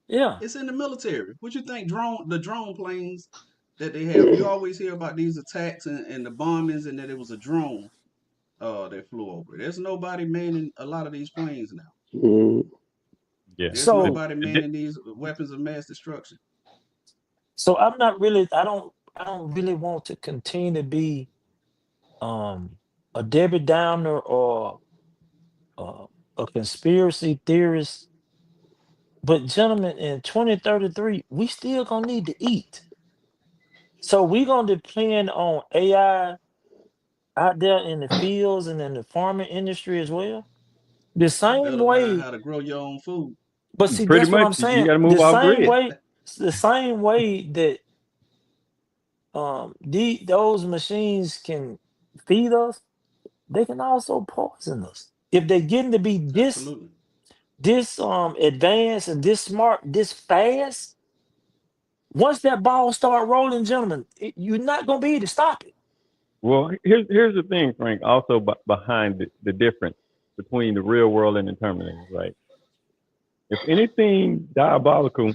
Yeah. It's in the military. What you think? The drone planes that they have. You always hear about these attacks and the bombings, and that it was a drone that flew over. There's nobody manning a lot of these planes now. Hmm. yeah. There's So nobody manning these weapons of mass destruction. so I'm not really I don't really want to continue to be um a Debbie Downer or uh, a conspiracy theorist. But gentlemen, in 2033, we still gonna need to eat. So we gonna depend on AI out there in the fields and in the farming industry as well. The You same better learn way, how to grow your own food. but see, Pretty that's what much, I'm you saying. got to move The off same grid. way, the same way that those machines can feed us, they can also poison us. If they're getting to be Absolutely. this advanced and this smart, this fast, once that ball start rolling, gentlemen, you're not gonna be able to stop it. Well, here's the thing, Frank. Also, behind the difference between the real world and the Terminator, right? If anything diabolical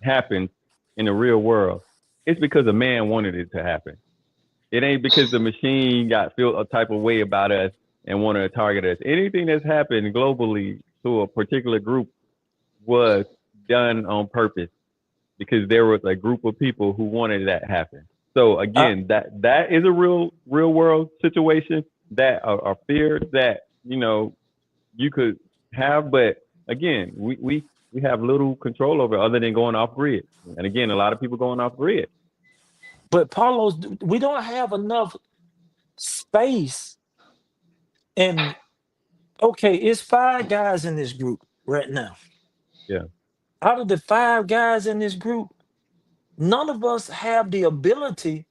happens in the real world, it's because a man wanted it to happen. It ain't because the machine got feel a type of way about us and wanted to target us. Anything that's happened globally to a particular group was done on purpose because there was a group of people who wanted that to happen. So I, again, that is a real world situation that are fears that you could have, but again, we have little control over it other than going off grid. And again, a lot of people going off grid. but Paulos, we don't have enough space. And okay, it's five guys in this group right now. Yeah. Out of the five guys in this group, none of us have the ability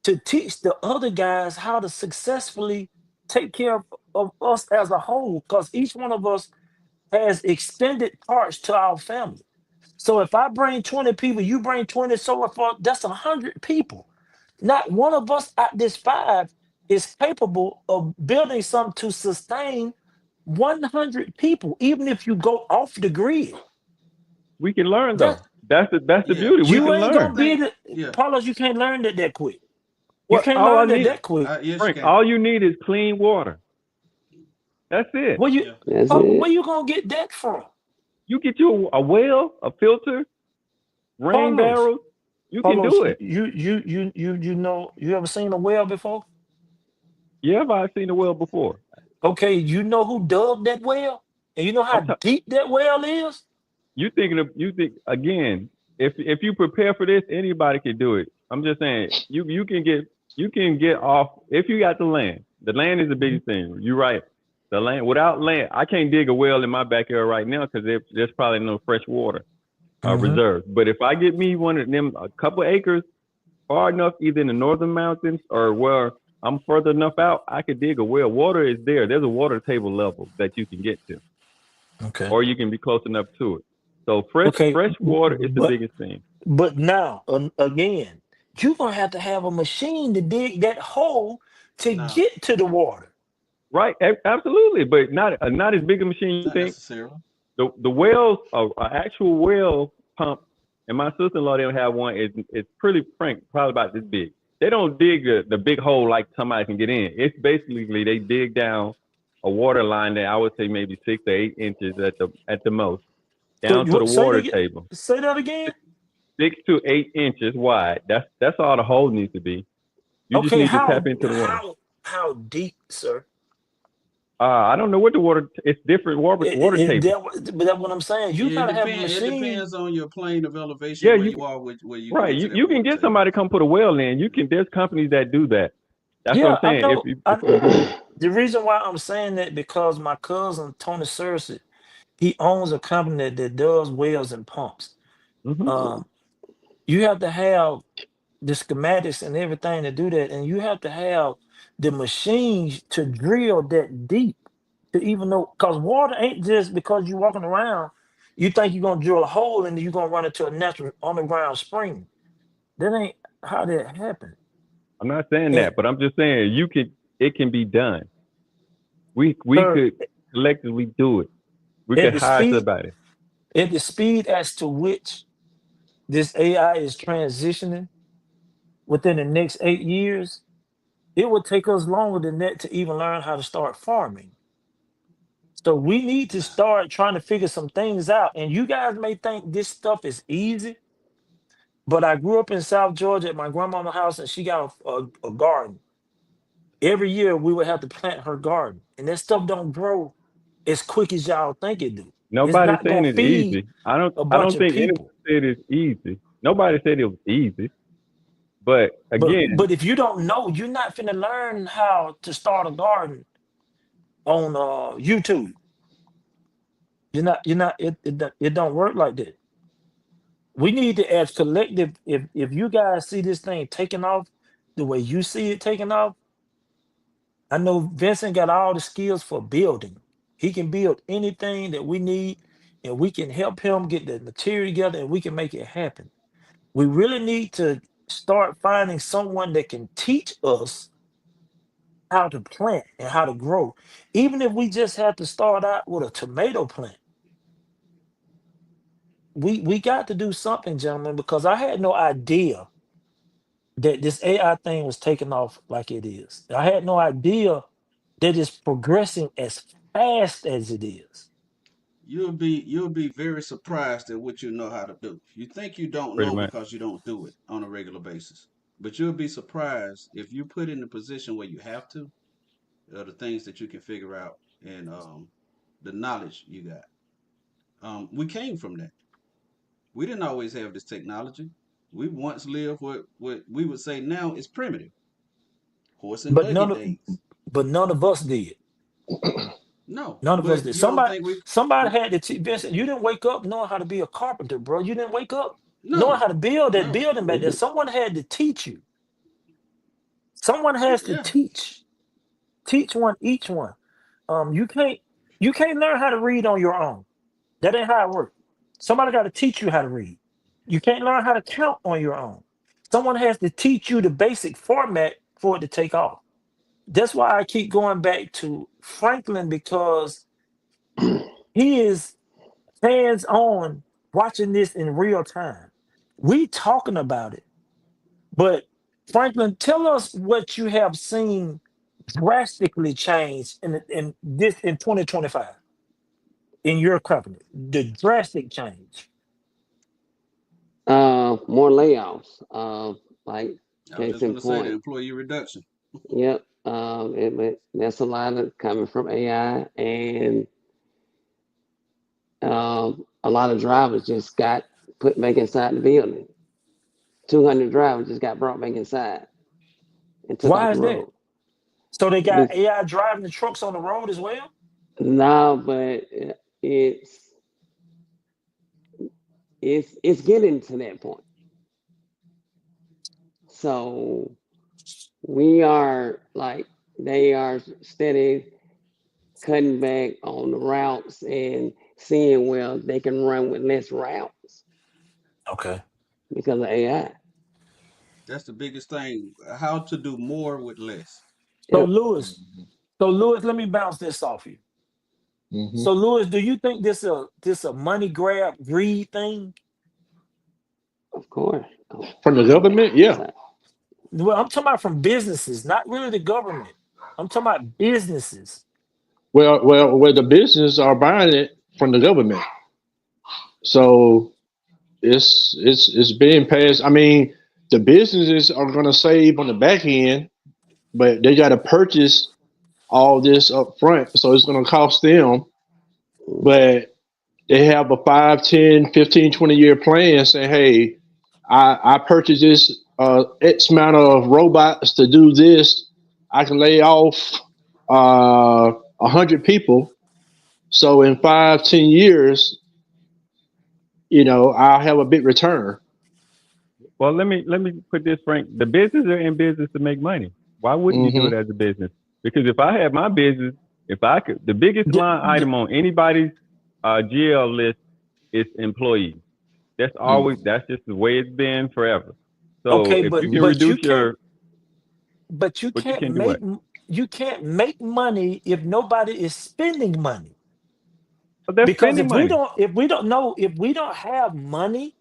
to teach the other guys how to successfully take care of us as a whole, because each one of us has extended parts to our family. So if I bring 20 people, you bring 20, so forth, that's 100 people. Not one of us at this five is capable of building something to sustain 100 people, even if you go off the grid. We can learn That though. That's the Yeah, beauty. We you can ain't I gonna learn. be think. the Yeah, Carlos, you can't learn that quick. You What can't all I learn that need, that quick. yes, you Frank, can. all you need is clean water. That's it. Where you Yeah. That's where it. you gonna get that from? You get you a well, a filter, rain Carlos, barrels. You can Carlos, do it. you know, you ever seen a well before? Yeah, I've seen a well before. Okay, you know who dug that well? And you know how I'm deep that well is? you thinking of you think again. If you prepare for this, anybody can do it. I'm just saying you can get off if you got the land. The land is the biggest thing. You're right. The land without land, I can't dig a well in my backyard right now because there's probably no fresh water Mm-hmm. reserve. But if I get me one of them, a couple acres far enough, either in the northern mountains or where I'm further enough out, I could dig a well. Water is there. There's a water table level that you can get to, Okay. or you can be close enough to it. So Okay, fresh water is the but biggest thing. now again, you're gonna have to have a machine to dig that hole to No, get to the water. Right, absolutely, but not as big a machine you not think. necessarily. The wells, actual well pump, and my sister-in-law they don't have one. It's pretty frank, probably about this big. They don't dig the big hole like somebody can get in. It's basically they dig down a water line that I would say maybe 6 to 8 inches at the most So down to the you water table. say that again. 6 to 8 inches wide. That's all the hole needs to be. You just Okay, need to tap into the water. how deep, sir? I don't know what the water. It's different water tables. But that's what I'm saying. You It gotta have a depend. It machine. depends on your plane of elevation Yeah, where you you are, where you can right. get to You that you can water get table. somebody to come put a well in. You can. There's companies that do that. That's what Yeah, I'm I saying. If know. you, if, The reason why I'm saying that because my cousin Tony Searcy, he owns a company that does wells and pumps. mhm. Um, you have to have the schematics and everything to do that, and you have to have the machines to drill that deep to even know because water ain't just because you walking around, you think you're gonna drill a hole and then you're gonna run into a natural underground spring. That ain't how that happened. I'm not saying And that, but I'm just saying you can. It can be done. We sir, could collectively do it. We at could the hire speed somebody. at the speed as to which this AI is transitioning within the next 8 years, it would take us longer than that to even learn how to start farming. So we need to start trying to figure some things out. And you guys may think this stuff is easy, but I grew up in South Georgia at my grandmama's house, and she got a garden. Every year we would have to plant her garden, and that stuff don't grow as quick as y'all think it do. It's Nobody's not saying gonna it's feed easy. I don't. a I bunch don't of think anyone people. said it's easy. Nobody said it was easy. But again, But if you don't know, you're not finna learn how to start a garden on YouTube. You're not it don't work like that. We need to as collective, if you guys see this thing taking off the way you see it taking off, I know Vincent got all the skills for building. He can build anything that we need, and we can help him get the material together and we can make it happen. We really need to start finding someone that can teach us how to plant and how to grow. Even if we just have to start out with a tomato plant. We got to do something, gentlemen, because I had no idea that this AI thing was taking off like it is. I had no idea that it's progressing as fast as it is. You'll be very surprised at what you know how to do. You think you don't pretty know much. because you don't do it on a regular basis. But you'll be surprised if you put in a position where you have to, the things that you can figure out and the knowledge you got. We came from that. We didn't always have this technology. We once lived what we would say now is primitive, horse and But buggy none of days. none of us did. No, None of us but did. you don't Somebody think we? somebody had to teach Vincent. You didn't wake up knowing how to be a carpenter, bro. You didn't wake up knowing No, how to build that no, building back there. Someone had to teach you. Someone has to yeah. teach one each one. You can't learn how to read on your own. That ain't how it works. Somebody got to teach you how to read. You can't learn how to count on your own. Someone has to teach you the basic format for it to take off. That's why I keep going back to Franklin because he is hands on watching this in real time. We talking about it, but Franklin, tell us what you have seen drastically changed in 2025 in your company? The drastic change. More layoffs. Like I was case just in gonna say the point. employee reduction. Yep. That's a lot of coming from AI, and a lot of drivers just got put back inside the building. 200 drivers just got brought back inside and took off Why the is that? road. So they got Be- AI driving the trucks on the road as well? No, but it's it's getting to that point. So we are like they are steady cutting back on the routes and seeing where they can run with less routes Okay. because of AI. That's the biggest thing. How to do more with less. So Yep, Lewis, so Lewis, let me bounce this off you. Hmm. So Lewis, do you think this a money grab greed thing? of course. From the government, yeah. So, Well, I'm talking about from businesses, not really the government. I'm talking about businesses. Well, the business are buying it from the government, so it's being passed. I mean, the businesses are going to save on the back end, but they got to purchase all this up front, so it's going to cost them. But they have a 5, 10, 15, 20 year plan saying, hey, I purchased this X amount of robots to do this. I can lay off 100 people. So in 5, 10 years, I'll have a big return. Well, let me put this, Frank. The business are in business to make money. Why wouldn't you do it Hmm. as a business? Because if I had my business, if I could, the biggest D- line d- item on anybody's GL list is employees. That's just the way it's been forever. So okay, if but you can but you reduce can't your, but but you can do what? you can't make money if nobody is spending money. But they're Because spending money. if we don't have money,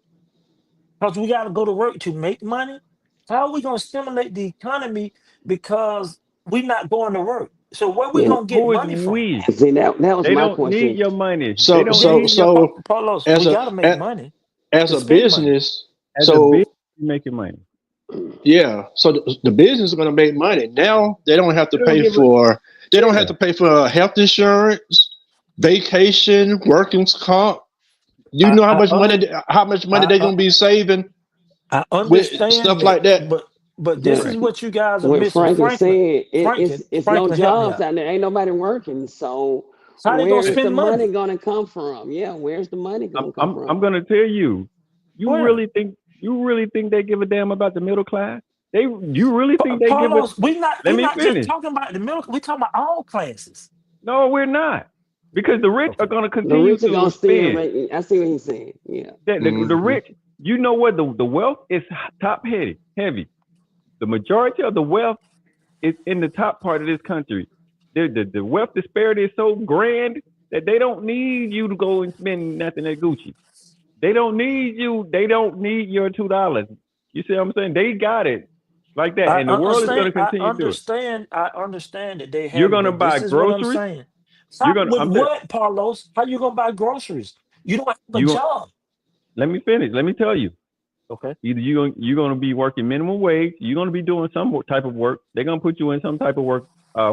because we got to go to work to make money, how are we going to stimulate the economy because we're not going to work? So where we you know, going to get Who is money from? we? see that was They my don't need question. your money. They So don't so need your so Paulos, as we a got to make money as to a spend money. business, as a so business making money. yeah, so the business is going to make money. Now they don't have to They don't pay give a for yeah. health insurance, vacation, workings comp. Do you I know I un, how much money I, they're I going to be saving I with understand stuff that, like that? but this But is Right. what you guys are what missing. Frank is saying, it's no Franklin, help me jobs out. out there. Ain't nobody working. So How they gonna where is the spend money money? gonna come from? Yeah, where's the money I'm gonna come I'm I'm from? gonna tell you, Where? you really think they give a damn about the middle class? You really think they give a Paulos, let we me not just finish. talking about the middle. We talking about all classes. No, we're not. Because the rich are Okay. gonna The continue rich are gonna to still spend. make. I see what he's saying. Yeah. The Hmm. rich, you know what, the wealth is top heavy. The majority of the wealth is in the top part of this country. The wealth disparity is so grand that they don't need you to go and spend nothing at Gucci. They don't need you. They don't need your $2. You see what I'm saying? They got it like that, I and the world is going understand. to continue to do it. I understand that they You're have it, going to but buy this is what I'm groceries. saying. You're Stop going to. with what, Paulos? How you gonna buy groceries? You don't have a You job. let me finish. Let me tell you. Okay. Either you're going to be working minimum wage. You're going to be doing some type of work. They're going to put you in some type of work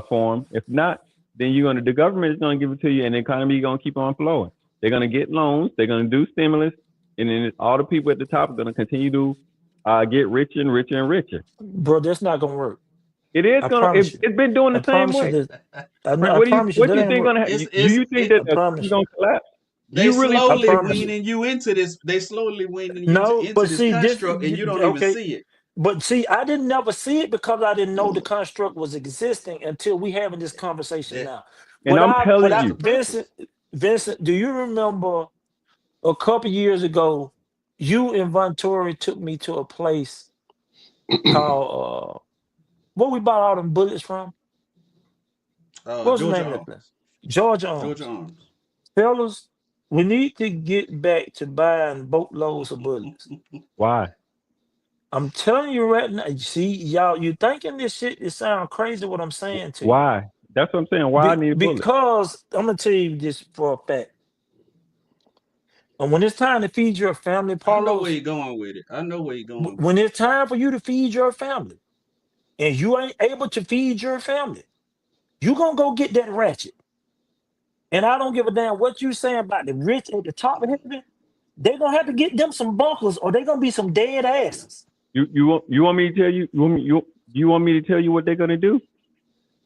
form. If not, then the government is going to give it to you, and the economy is going to keep on flowing. They're going to get loans. They're going to do stimulus, and then all the people at the top are going to continue to get richer and richer and richer. Bro, that's not gonna work. It is I going to. promise you. It's been doing I the same promise you way. that. I know. Frank, I promise you what that do you ain't think work. going to happen? It's Do you think that I the promise economy you. going to collapse? Do they you really I think slowly promise you. weaning you into this. They slowly weaning you No, into but this see this. construct, and you don't even Okay, see it. but see, I didn't never see it because I didn't know the construct was existing until we having this conversation That now. and I'm telling that's the you, Vincent, purpose. Do you remember a couple years ago? You and Von Torrey took me to a place called where we bought all them bullets from. What was the Georgia name of that place? Arms. Georgia Georgia Arms. Arms. Fellas, we need to get back to buying boatloads of bullets. why? I'm telling you right now. See, y'all, you thinking this shit? It sound crazy what I'm saying to you. Why? That's what I'm saying. Why I need a bullet? Because I'm gonna tell you this for a fact. And when it's time to feed your family, I know where Paulos, you're going with it. I know where you're going with when it's time for you to feed your family, and you ain't able to feed your family, you gonna go get that ratchet. And I don't give a damn what you saying about the rich at the top of heaven. They gonna have to get them some bunkers, or they gonna be some dead asses. You want me to tell you? You want me to tell you what they're gonna do?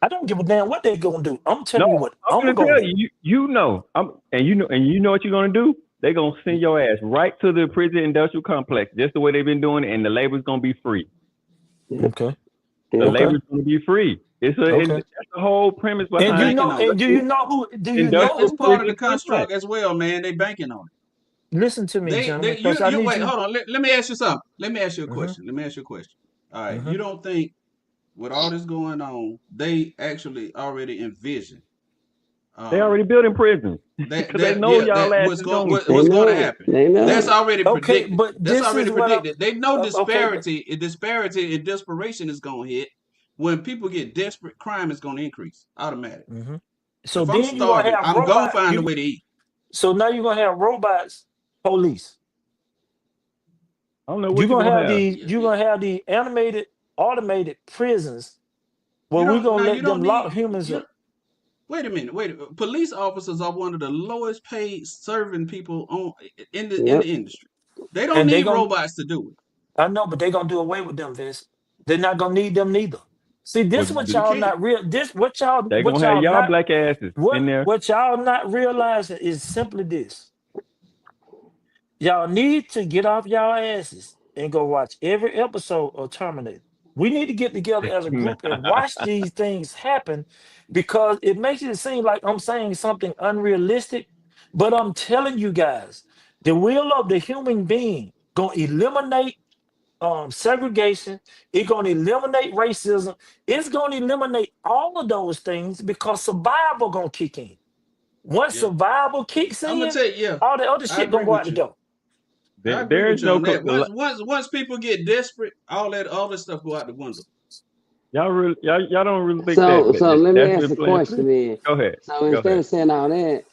I don't give a damn what they gonna do. I'm telling you No, what I'm I'm gonna gonna tell do. you. You know. And you know what you're gonna do? They're gonna send your ass right to the prison industrial complex, just the way they've been doing it, and the labor's gonna be free. Okay. The Yeah. Okay. labor's gonna be free. That's Okay. the whole premise And it. you behind Banking know, on it. and do you know who? Do you know It's industrial who? part of the prison construct complex. as well, man. They banking on it. Listen to me, gentlemen, because I You need wait, you. hold on. Let me ask you something. Let me ask you a Hmm. question. Let me ask you a question. All right. Hmm. You don't think with all this going on, they actually already envision They um already building prisons that because they know y'all ass what's is going gonna. They what's going to know it. happen. They know That's it. already Okay, predicted. but That's this already is what I'm. predicted. They know Okay, but disparity and desperation is going to hit. When people get desperate, crime is going to increase automatically. mhm. So If I'm then you're gonna starving, have I'm going to robot. find a You way to eat. so now you're gonna have robots, police. I don't know You're what you're gonna gonna have have. these. You're gonna have the animated, automated prisons where we're gonna You let them don't lock need humans you up, wait a minute. Police officers are one of the lowest paid serving people on in the Yep. industry. They don't and they need gonna. robots to do it. I know, but they gonna do away with them, Vince. They're not gonna need them neither. See, Well, this what You y'all can't. not real. This they what gonna have y'all y'all not black asses in there. what y'all not realizing is simply this. Y'all need to get off y'all asses and go watch every episode of Terminator. We need to get together as a group and watch these things happen because it makes it seem like I'm saying something unrealistic. But I'm telling you guys, the will of the human being gonna eliminate segregation. It's gonna eliminate racism. It's gonna eliminate all of those things because survival gonna kick in. Once Yeah, survival kicks I'm gonna in, tell you. Yeah, all the other I shit gonna agree go out with the you. door. I agree There is with you no on that. Once people get desperate, all that stuff go out the window. y'all don't really think So let me that's ask been the playing question through. then. Go ahead. So Go instead ahead. of saying all that,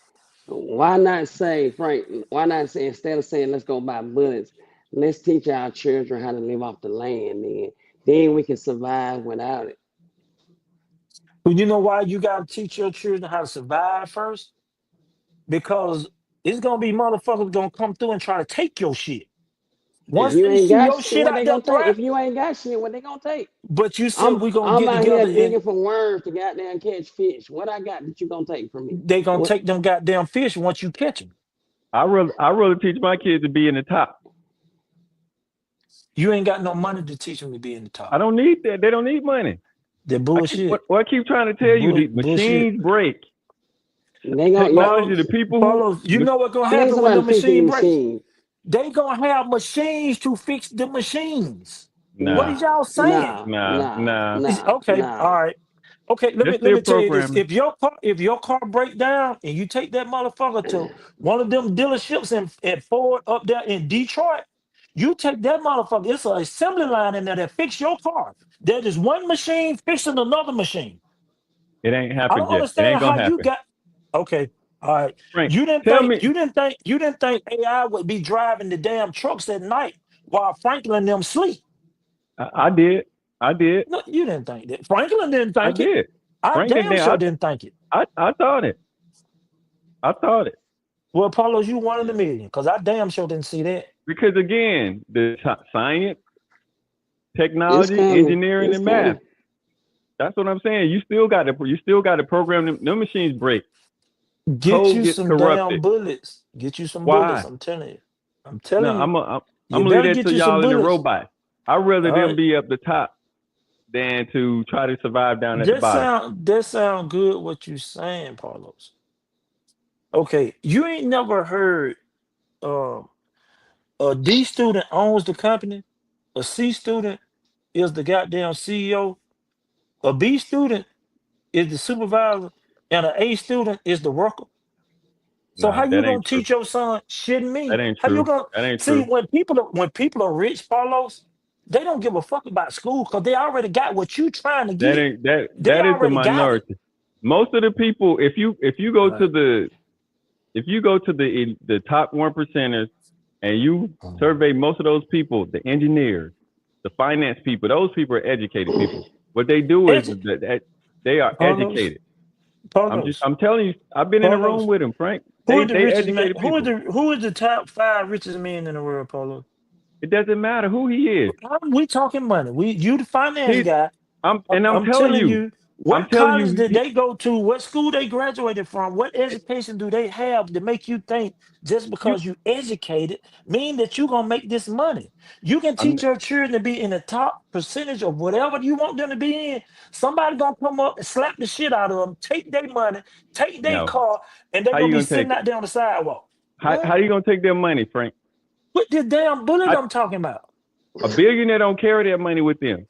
why not say, Frank, why not say instead of saying let's go buy bullets, let's teach our children how to live off the land then. Then we can survive without it. But you know why you gotta teach your children how to survive first? Because it's gonna be motherfuckers gonna come through and try to take your shit. If Once Yeah, you they ain't see got your shit, shit what out they there gonna take? thrive, If you ain't got shit, what they gonna take? but you said I'm we gonna I'm get out here together and digging for worms to goddamn catch fish. What I got that you gonna take from me? they gonna What? take them goddamn fish once you catch them. I rather teach my kids to be in the top. You ain't got no money to teach them to be in the I top. don't need that. They don't need money. They're bullshit. What I keep trying to tell you, the Bullshit. machines break. They gonna yeah. Technology, the Paulos, people who Paulos, you know what's gonna I need happen when the somebody to fix these machine breaks? machines. They gonna have machines to fix the machines. What nah, is Nah, y'all saying? nah, nah, nah, nah. nah, Okay, all nah. right. Okay, They're let still me tell you this. programming. If your car break down and you take that motherfucker to one of them dealerships in Ford up there in Detroit, you take that motherfucker. It's an assembly line in there that fix your car. There is one machine fixing another machine. It ain't I happened don't yet. It understand ain't how gonna you happen. got. Okay, all right. Frank, tell me. You didn't think AI would be driving the damn trucks at night while Franklin and them sleep. I did. I did. No, you didn't think that. Franklin didn't I think it. did. I Franklin, damn did. sure didn't think it. I thought it. I thought it. Well, Paulos, you one in a yeah. million, because I damn sure didn't see that. Because again, science, It's technology, coming. engineering, It's and math. coming. That's what I'm saying. You still got to program them. Them machines break. Get Code you gets some damn corrupted. bullets. Get you some bullets. Why? I'm telling you. I'm No, telling you. I'm You gonna leave better that get to you some y'all and the bullets. robots. I'd rather All them right. be up the top than to try to survive down at the bottom. That sound good what you saying, Paulos. Okay, you ain't never heard um a D student owns the company, a C student is the goddamn CEO, a B student is the supervisor, and an A student is the worker. So how Nah, you that gonna ain't true. teach your son shitting That me? ain't How you true. gonna That ain't see true. when people are rich, Paulos? They don't give a fuck about school because they already got what you trying to That get. ain't that They that is the already got it. minority. Most of the people, if you go to Right. the top 1%ers and you survey most of those people, the engineers, the finance people, those people are educated people. What they do is Edu- that they are Carlos, educated. Carlos, I'm telling you, I've been in the room Carlos. with them, Frank. Who They is the they richest man? educated people. Who is the top 5 richest men in the world, Carlos? It doesn't matter who he is. We talking money. You the finance He's guy. I'm I'm telling telling you, you, what college you did they go to? What school they graduated from? What education do they have to make you think just you because you educated mean that you're gonna make this money? You can I'm teach your children to be in the top percentage of whatever you want them to be in. Somebody gonna come up and slap the shit out of them, take their money, take their no. car, and they're How gonna you be gonna take sitting it? out there on the sidewalk. How What? how you gonna take their money, Frank? What this damn bullet I, I'm talking about? a billionaire don't carry their money with them.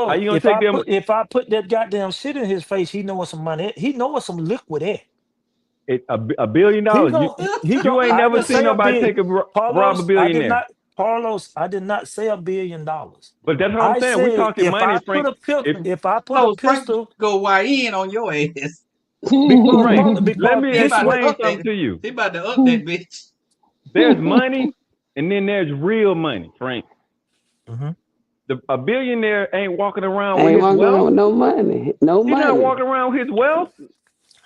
How Carlos, you gonna take them? if I put that goddamn shit in his face, he know what some money. He know what some liquid at. $1 billion? He You gon' he gon' you ain't I never didn't seen say a nobody billion. take a rob a Carlos, billionaire. I did not say $1 billion. But that's what I'm I saying. We said talking money, Frank. If if I put a Close Frank pistol go YN on your ass. Frank, let because me He this about to what explain up something that. to you. He about to up that bitch. There's money, and then there's real money, Frank. Mhm. A billionaire ain't walking around with Ain't his walking around wealth. with no money. No He's not money. walking around with his wealth.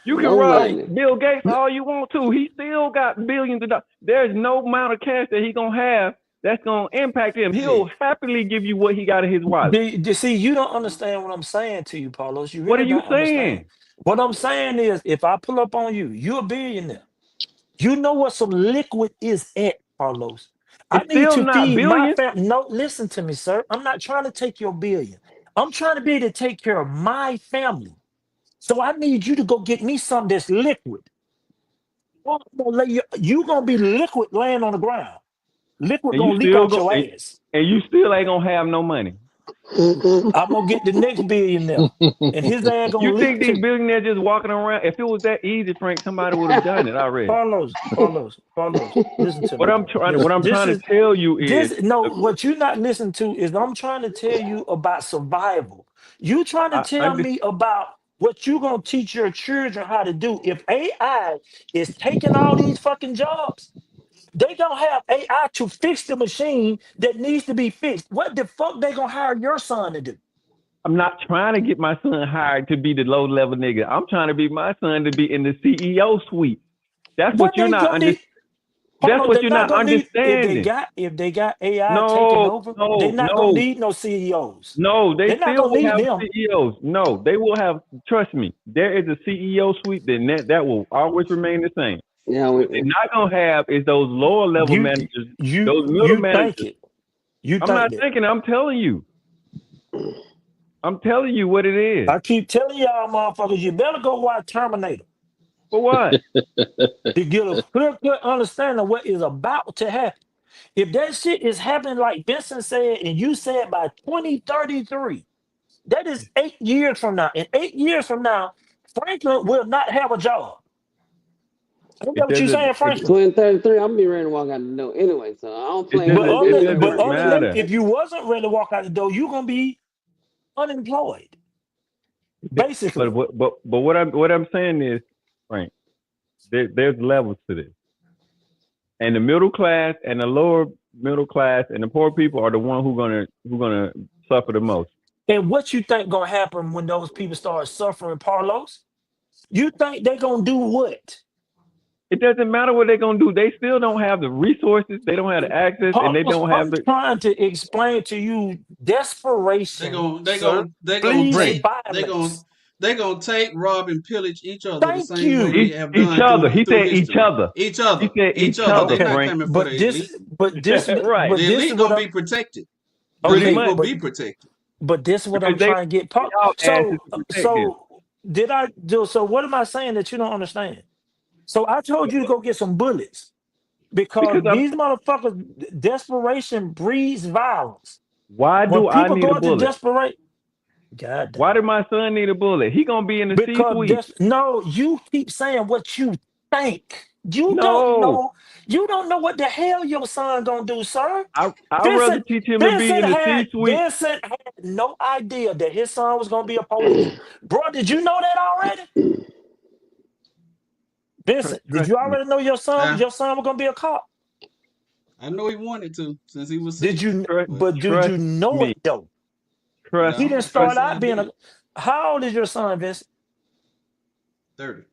You can No rob Right. money. Bill Gates all you want to. He still got billions of dollars. There's no amount of cash that he gonna have that's gonna impact him. He'll Hey, happily give you what he got in his wallet. See, you don't understand what I'm saying to you, Paulos. You What are really you don't understand. saying? What I'm saying is if I pull up on you, you're a billionaire. You know what some liquid is at, Carlos. I It's need still to not feed my billion. family. No, listen to me, sir. I'm not trying to take your billion. I'm trying to be able to take care of my family. So I need you to go get me something that's liquid. Or I'm gonna you gonna be liquid laying on the ground. Liquid And you gonna leak still out go your ass. and you still ain't gonna have no money. I'm gonna get the next billionaire, and his ass You gonna think leak these too. billionaires just walking around? If it was that easy, Frank, somebody would have done it already. Carlos, listen to me, bro. What I'm This trying to is tell you is this no, what you're not listening to is I'm trying to tell you about survival. You trying to I tell under, me about what you gonna teach your children how to do. If AI is taking all these fucking jobs, they gonna have AI to fix the machine that needs to be fixed. What the fuck they gonna hire your son to do? I'm not trying to get my son hired to be the low level nigga. I'm trying to be my son to be in the CEO suite. That's what What you're they not gonna under. need? That's Carlos, what they're you're not not gonna need understanding. if they got AI taking No, over, they're no, not gonna no, need no CEOs. no. They They're not still gonna will need have them. CEOs. No, they will have. Trust me, there is a CEO suite that will always remain the same. Yeah, What they're not gonna have is those lower level You managers, those middle you think managers. it. You I'm think not that. thinking. I'm telling you. I'm telling you what it is. I keep telling y'all motherfuckers, you better go watch Terminator For what? to get a clear understanding of what is about to happen. If that shit is happening like Benson said, and you said by 2033, that is 8 years from now. And 8 years from now, Franklin will not have a job. Ain't that It what you doesn't. saying, Franklin? 2033, I'm gonna be ready to walk out the door anyway, so I don't It plan But on doesn't. doing It nothing doesn't right other now. than matter. if you wasn't ready to walk out the door, you're gonna be unemployed. Basically. But what I'm saying is, Frank, there's levels to this, and the middle class and the lower middle class and the poor people are the one who gonna suffer the most. And what you think gonna happen when those people start suffering, Parlos? You think they gonna do what? It doesn't matter what they're gonna do. They still don't have the resources. They don't have the access, and they Carlos, don't have I'm the. trying to explain to you they desperation, gon' they sir, gon' they gonna flees take they gon' violence. they gonna take, rob, and pillage each other the Thank same way you. they Each, have each done other. He through said each history. other. He said Each each other. They other, Okay, not Frank. coming for but the this, elite. Right. The this is elite what gonna I'm. be protected. The Pretty Okay, elite much. will be protected. but this is what Because I'm they trying to get. y'all asses to protect them. So did I do? So what am I saying that you don't understand? So I told you to go get some bullets because Because I'm. these motherfuckers, desperation breeds violence. Why When do I people need a go into bullet? desperation, God Why damn. did my son need a bullet? He gonna be in the C Because suite. no, you keep saying what you think. You don't No, know. You don't know what the hell your son gonna do, sir. I'd rather teach him to be in the C-suite. Vincent had no idea that his son was gonna be a police. Bro, did you know that already? Vincent, did you already know your son was gonna be a cop? I know he wanted to since he was. Did you? But did you know me. it though? Trust. He didn't start out being a. How old is your son, Vincent? 30.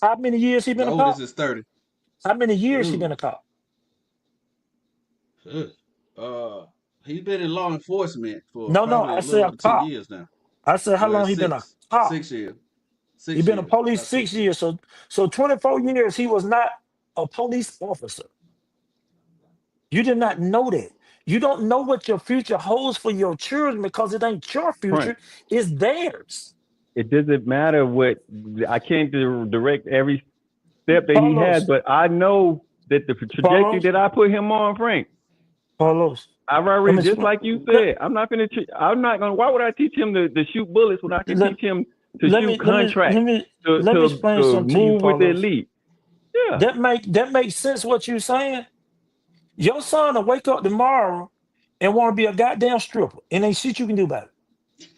How many years he been The a cop? oldest is 30. How many years he been a cop? He's been in law enforcement for No, probably I a said little a over 2 cop. years now. I said how long he been a cop? 6 years. He been a police 6 years. So 24 years he was not a police officer. You did not know that. You don't know what your future holds for your children because it ain't your future, it's theirs. It doesn't matter what I can't direct every step that he has, but I know that the trajectory that I put him on, Frank. Carlos, I've already, just like you said, I'm not gonna. Why would I teach him to shoot bullets when I can teach him to shoot contracts? Let me explain something to you, move with the elite. Yeah, that makes sense. What you saying? Your son will wake up tomorrow and want to be a goddamn stripper, and ain't shit you can do about it.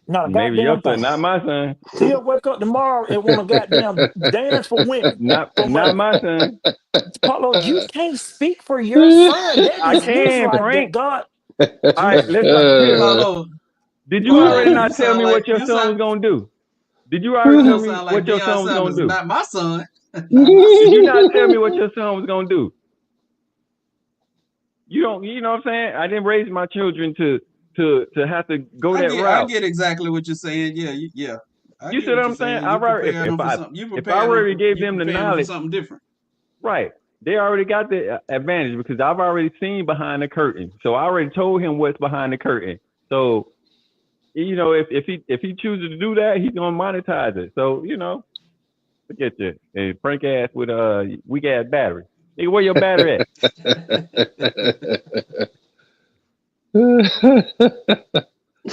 Not a maybe goddamn your thing. son, not my son. He'll wake up tomorrow and want to goddamn dance for women. Not my son. Paulo, you can't speak for your son. That is his life, Frank. God. All right, listen. Did you already not tell me what your son was gonna do? Did you already tell me what your son was gonna do? Not my son. Did you not tell me what your son was gonna do? You know what I'm saying? I didn't raise my children to have to go that route. I get exactly what you're saying. Yeah. You see what I'm saying? If I already gave them the knowledge, something different. Right. They already got the advantage because I've already seen behind the curtain. So I already told him what's behind the curtain. So, if he chooses to do that, he's gonna monetize it. So, forget you. And Frank ass with weak ass battery. Hey, where your battery at?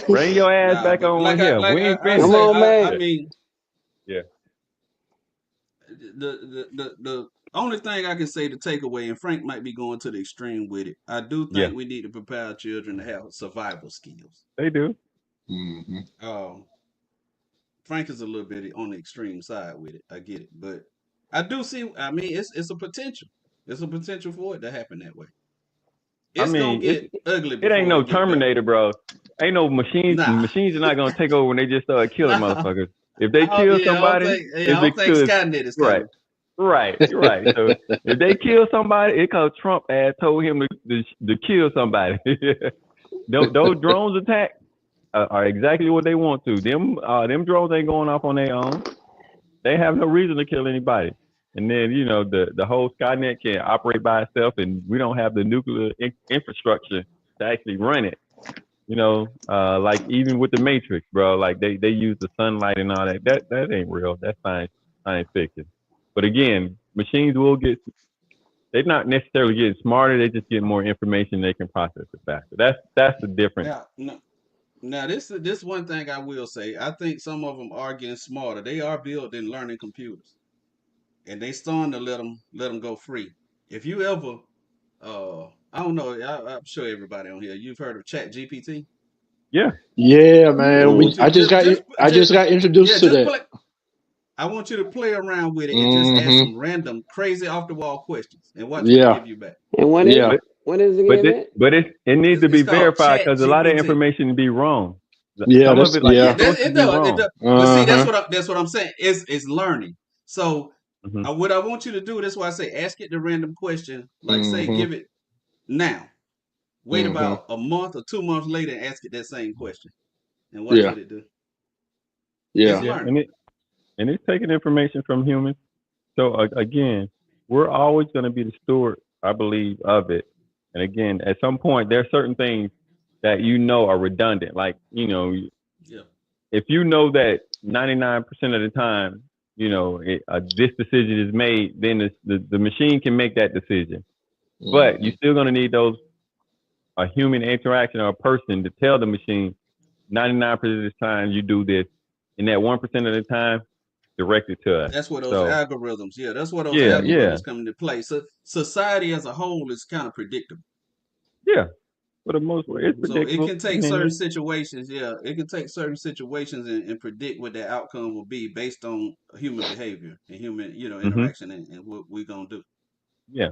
Bring your ass back on here. We ain't finished. Come on, man. I mean, yeah. The only thing I can say to take away, and Frank might be going to the extreme with it, I do think we need to prepare our children to have survival skills. They do. Mm-hmm. Frank is a little bit on the extreme side with it. I get it, but I do see. I mean, it's a potential. It's a potential for it to happen that way. It's gonna get ugly. It ain't no Terminator, bro. Ain't no machines. Nah. Machines are not gonna take over when they just start killing motherfuckers. If they kill somebody, I don't think Skynet is coming. Right. So if they kill somebody, it cause Trump ass told him to kill somebody. Those drones attack are exactly what they want to. Them drones ain't going off on their own. They have no reason to kill anybody. And then the whole Skynet can operate by itself, and we don't have the nuclear infrastructure to actually run it. Like even with the Matrix, bro. Like they use the sunlight and all that. That ain't real. That's science fiction. But again, machines will they're not necessarily getting smarter. They just get more information. They can process it faster. That's the difference. Now this one thing I will say. I think some of them are getting smarter. They are building learning computers, and they starting to let them go free. If you ever, I don't know. I'm sure everybody on here, you've heard of ChatGPT. Yeah, man. I just got introduced to that. I want you to play around with it and just ask some random, crazy, off the wall questions and watch what it give you back. And what is it? But it needs to be verified because a lot of information be wrong. Yeah, it does. But see, that's what I'm saying. It's learning. So what I want you to do, that's why I say ask it the random question. Like say, give it now. Wait about a month or 2 months later and ask it that same question, and watch what it do. Yeah, and it's taking information from humans. So again, we're always going to be the steward, I believe, of it. And again, at some point, there are certain things that are redundant. Like if you know that 99% of the time, this decision is made, then the machine can make that decision. But you're still going to need a human interaction or a person to tell the machine 99% of the time you do this, and that 1% of the time directed to us. That's where those So algorithms, that's where those yeah, yeah, algorithms come into play. So society as a whole is kind of predictable. yeah. For the most part, it's So it predictable. can take And certain situations, it can take certain situations and predict what the outcome will be based on human behavior and human, interaction and what we're gonna do. yeah,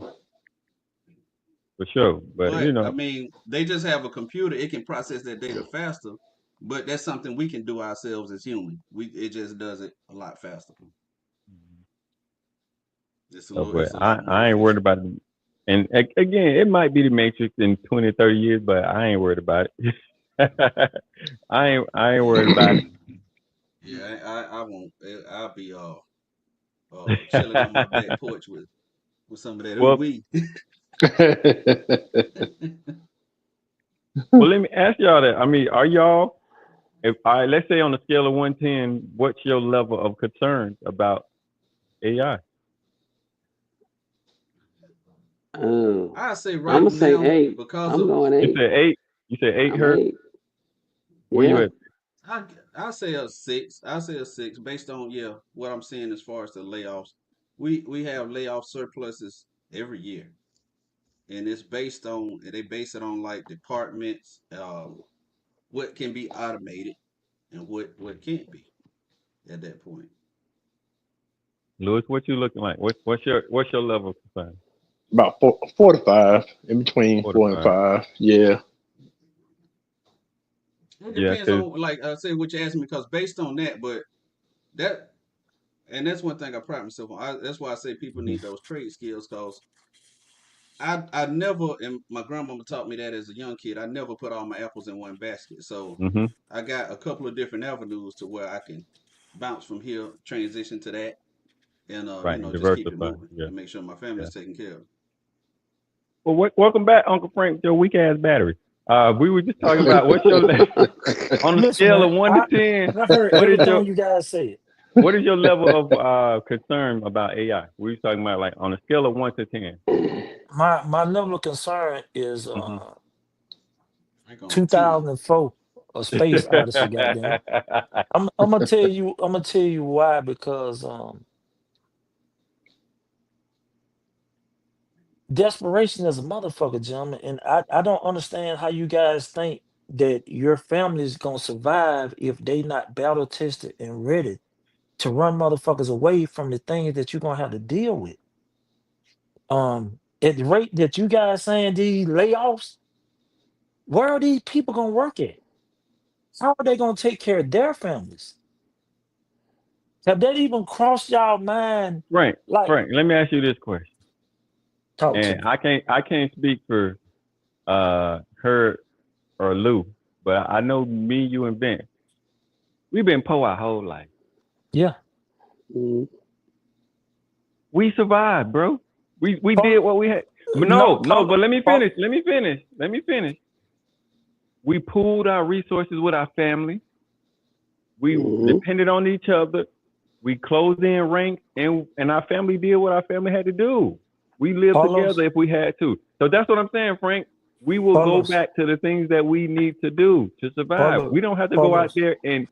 for sure. But But I mean, they just have a computer; it can process that data faster. But that's something we can do ourselves as humans. It just does it a lot faster. It's a I, lot more I ain't worried efficient. about it. And again, it might be the Matrix in 20, 30 years, but I ain't worried about it. I ain't worried about Yeah, I won't. I'll be chilling on my back it. porch with some of that ooh Well, wee. well, let me ask y'all that. I mean, are y'all, if I let's say on a scale of 1 to 10, what's your level of concern about AI? I say I'm right gonna say now eight. because I'm of going You eight. said 8. You said 8, I'm Hurt. eight. Where you Yeah. at? I say a 6. I say a 6 based on what I'm seeing as far as the layoffs. We have layoff surpluses every year, and they base it on like departments, what can be automated and what can't be at that point. Lewis, what you looking like? What's your level of concern? About 4 to 5, in between 4 to four and 5. five. Yeah. It Yeah, depends cause on like I say what you asked me because based on that, but that and that's one thing I pride myself on. That's why I say people hmm need those trade skills because I never, and my grandmama taught me that as a young kid. I never put all my apples in one basket. So hmm I got a couple of different avenues to where I can bounce from here, transition to that, and right, just keep it diversify. moving Yeah, and make sure my yeah. family's taken care of. Well, welcome back, Uncle Frank. Your weak ass battery. We were just talking about what's your on a Listen, scale man, of 1 to 10. I heard What is everything your you guys said. what is your level of concern about AI? We were talking about like on a scale of 1 to 10. My level of concern is Mm-hmm. I think on a 10. 2004, A Space Odyssey. Goddamn, I'm gonna tell you why because desperation is a motherfucker, gentlemen, and I don't understand how you guys think that your family is gonna survive if they not battle tested and ready to run motherfuckers away from the things that you're gonna have to deal with. At the rate that you guys saying these layoffs, where are these people gonna work at? How are they gonna take care of their families? Have that even crossed y'all mind? Frank, Like, Frank, let me ask you this question. talk to And me. I can't speak for her or Lou, but I know me, you, and Ben. We've been poor our whole life. Yeah. Mhm. We survived, bro. We did Hold, what we had. But no, no. hold, But let me hold, finish. Let me finish. We pooled our resources with our family. We Mhm. depended on each other. We closed in ranks, and our family did what our family had to do. We lived Carlos, together if we had to. So that's what I'm saying, Frank. We will go Carlos, back to the things that we need to do to survive. Carlos, We don't have to go out Carlos. there and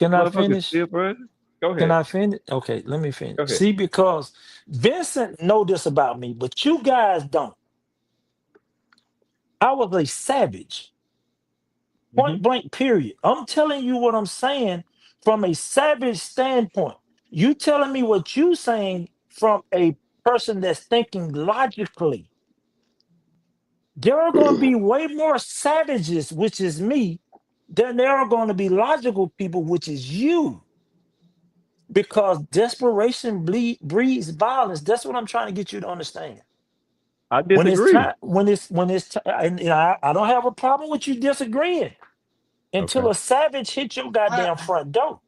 Can I motherfuckers finish? steal for us. Go Can ahead. I finish? Okay, let me finish. Go ahead. See, because Vincent know this about me, but you guys don't. I was a savage. hmm Point blank, period. I'm telling you what I'm saying from a savage standpoint. You telling me what you saying from a person that's thinking logically. There are going to be way more savages, which is me, than there are going to be logical people, which is you. Because desperation breeds violence. That's what I'm trying to get you to understand. I When it's disagree. time, and I don't have a problem with you disagreeing Okay. until a savage hits your I, goddamn front door.